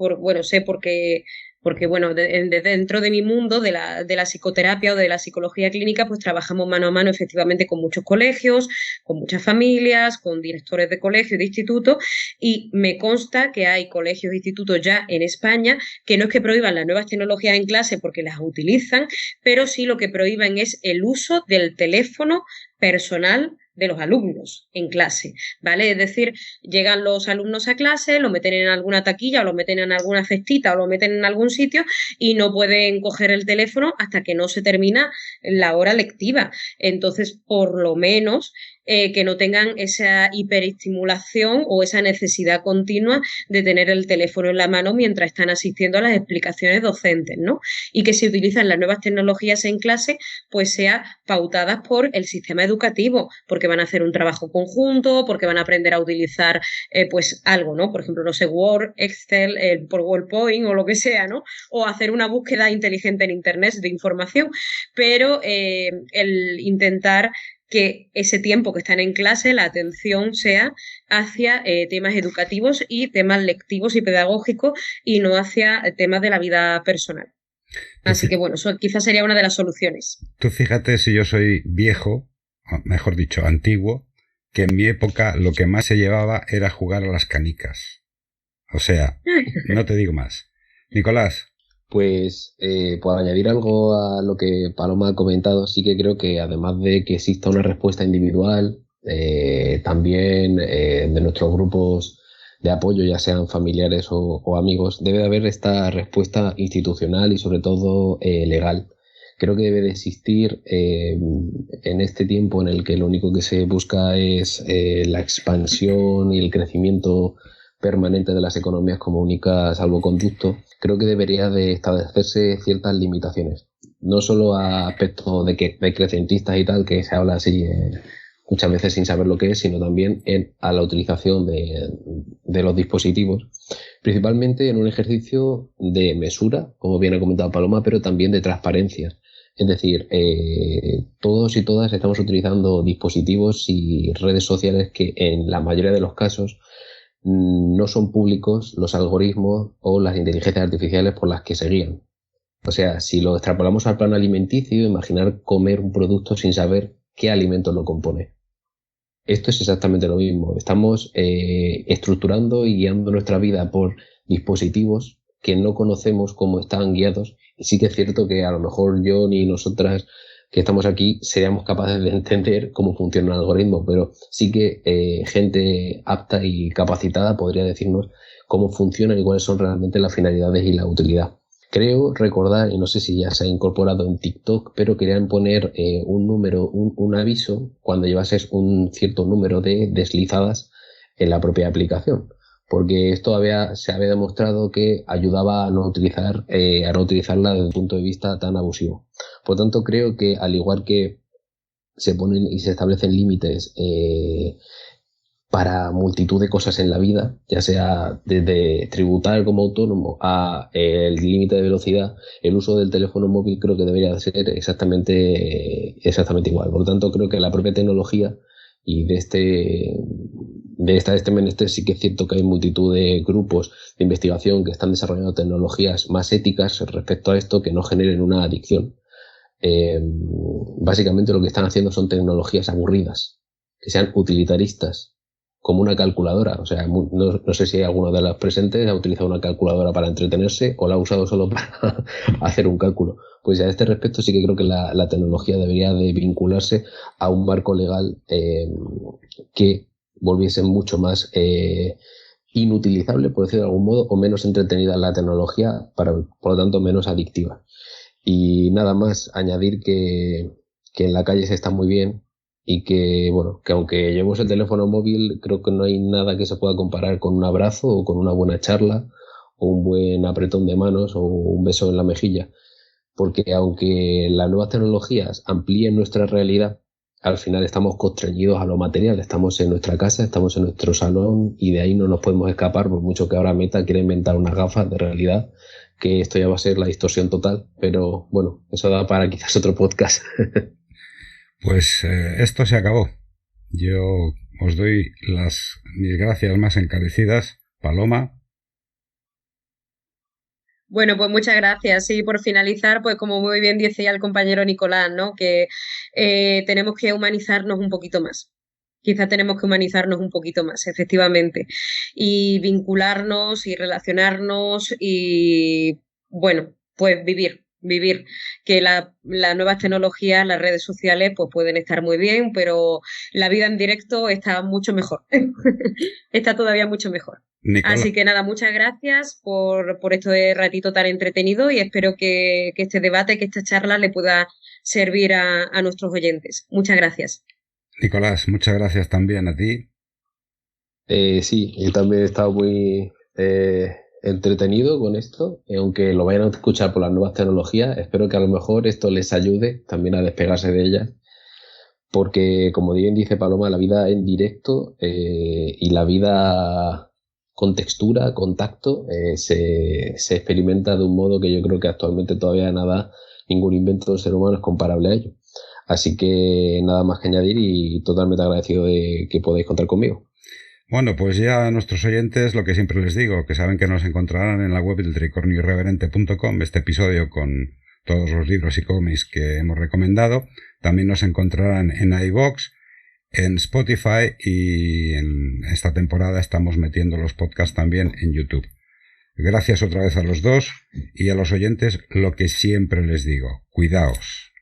porque bueno, dentro de mi mundo de la psicoterapia o de la psicología clínica, pues trabajamos mano a mano efectivamente con muchos colegios, con muchas familias, con directores de colegios y de institutos, y me consta que hay colegios e institutos ya en España que no es que prohíban las nuevas tecnologías en clase porque las utilizan, pero sí lo que prohíban es el uso del teléfono personal de los alumnos en clase, ¿vale? Es decir, llegan los alumnos a clase, lo meten en alguna taquilla o lo meten en alguna cestita o lo meten en algún sitio y no pueden coger el teléfono hasta que no se termina la hora lectiva. Entonces, por lo menos que no tengan esa hiperestimulación o esa necesidad continua de tener el teléfono en la mano mientras están asistiendo a las explicaciones docentes, ¿no? Y que si utilizan las nuevas tecnologías en clase, pues sea pautadas por el sistema educativo, porque van a hacer un trabajo conjunto, porque van a aprender a utilizar pues algo, ¿no? Por ejemplo, no sé, Word, Excel, PowerPoint o lo que sea, ¿no? O hacer una búsqueda inteligente en Internet de información, pero el intentar que ese tiempo que están en clase, la atención sea hacia temas educativos y temas lectivos y pedagógicos y no hacia temas de la vida personal. Así que bueno, eso quizás sería una de las soluciones. Tú fíjate si yo soy viejo, mejor dicho, antiguo, que en mi época lo que más se llevaba era jugar a las canicas. O sea, no te digo más. Nicolás. Pues por añadir algo a lo que Paloma ha comentado, sí que creo que además de que exista una respuesta individual, también de nuestros grupos de apoyo, ya sean familiares o amigos, debe de haber esta respuesta institucional y sobre todo legal. Creo que debe de existir en este tiempo en el que lo único que se busca es la expansión y el crecimiento permanente de las economías como única salvoconducto. Creo que debería de establecerse ciertas limitaciones, no solo a aspectos de decrecentistas y tal, que se habla así muchas veces sin saber lo que es, sino también a la utilización de los dispositivos, principalmente en un ejercicio de mesura, como bien ha comentado Paloma, pero también de transparencia. Es decir, todos y todas estamos utilizando dispositivos y redes sociales que en la mayoría de los casos no son públicos los algoritmos o las inteligencias artificiales por las que se guían. O sea, si lo extrapolamos al plano alimenticio, imaginar comer un producto sin saber qué alimento lo compone. Esto es exactamente lo mismo. Estamos estructurando y guiando nuestra vida por dispositivos que no conocemos cómo están guiados. Y sí que es cierto que a lo mejor yo ni nosotras que estamos aquí seríamos capaces de entender cómo funciona el algoritmo, pero sí que gente apta y capacitada podría decirnos cómo funcionan y cuáles son realmente las finalidades y la utilidad. Creo recordar, y no sé si ya se ha incorporado en TikTok, pero querían poner un número, un aviso cuando llevases un cierto número de deslizadas en la propia aplicación, porque esto se había demostrado que ayudaba a no utilizarla desde un punto de vista tan abusivo. Por tanto, creo que al igual que se ponen y se establecen límites para multitud de cosas en la vida, ya sea desde tributar como autónomo a el límite de velocidad, el uso del teléfono móvil creo que debería ser exactamente igual. Por lo tanto, creo que la propia tecnología y de este menester sí que es cierto que hay multitud de grupos de investigación que están desarrollando tecnologías más éticas respecto a esto que no generen una adicción. Básicamente lo que están haciendo son tecnologías aburridas, que sean utilitaristas, como una calculadora. O sea, no sé si alguno de los presentes ha utilizado una calculadora para entretenerse o la ha usado solo para hacer un cálculo. Pues a este respecto sí que creo que la tecnología debería de vincularse a un marco legal que volviese mucho más inutilizable, por decirlo de algún modo, o menos entretenida la tecnología, por lo tanto menos adictiva. Y nada más, añadir que en la calle se está muy bien y que, bueno, que aunque llevemos el teléfono móvil, creo que no hay nada que se pueda comparar con un abrazo o con una buena charla o un buen apretón de manos o un beso en la mejilla. Porque aunque las nuevas tecnologías amplíen nuestra realidad, al final estamos constreñidos a lo material. Estamos en nuestra casa, estamos en nuestro salón y de ahí no nos podemos escapar, por mucho que ahora Meta quiera inventar unas gafas de realidad, que esto ya va a ser la distorsión total. Pero bueno, eso da para quizás otro podcast. Pues esto se acabó. Yo os doy mis gracias más encarecidas, Paloma. Bueno, pues muchas gracias. Sí, por finalizar, pues como muy bien decía el compañero Nicolás, ¿no? Que tenemos que humanizarnos un poquito más. Quizá tenemos que humanizarnos un poquito más, efectivamente. Y vincularnos y relacionarnos y, bueno, pues vivir. Que las nuevas tecnologías, las redes sociales, pues pueden estar muy bien, pero la vida en directo está mucho mejor. Está todavía mucho mejor. Nicolás. Así que nada, muchas gracias por este ratito tan entretenido y espero que este debate, que esta charla le pueda servir a nuestros oyentes. Muchas gracias. Nicolás, muchas gracias también a ti. Sí, yo también he estado muy entretenido con esto, aunque lo vayan a escuchar por las nuevas tecnologías, espero que a lo mejor esto les ayude también a despegarse de ellas, porque como bien dice Paloma, la vida en directo y la vida con textura, con tacto, se experimenta de un modo que yo creo que actualmente todavía ningún invento del ser humano es comparable a ello. Así que nada más que añadir y totalmente agradecido de que podáis contar conmigo. Bueno, pues ya a nuestros oyentes lo que siempre les digo, que saben que nos encontrarán en la web del tricornioirreverente.com, este episodio con todos los libros y cómics que hemos recomendado. También nos encontrarán en iVoox, en Spotify y en esta temporada estamos metiendo los podcasts también en YouTube. Gracias otra vez a los dos y a los oyentes lo que siempre les digo, cuidaos.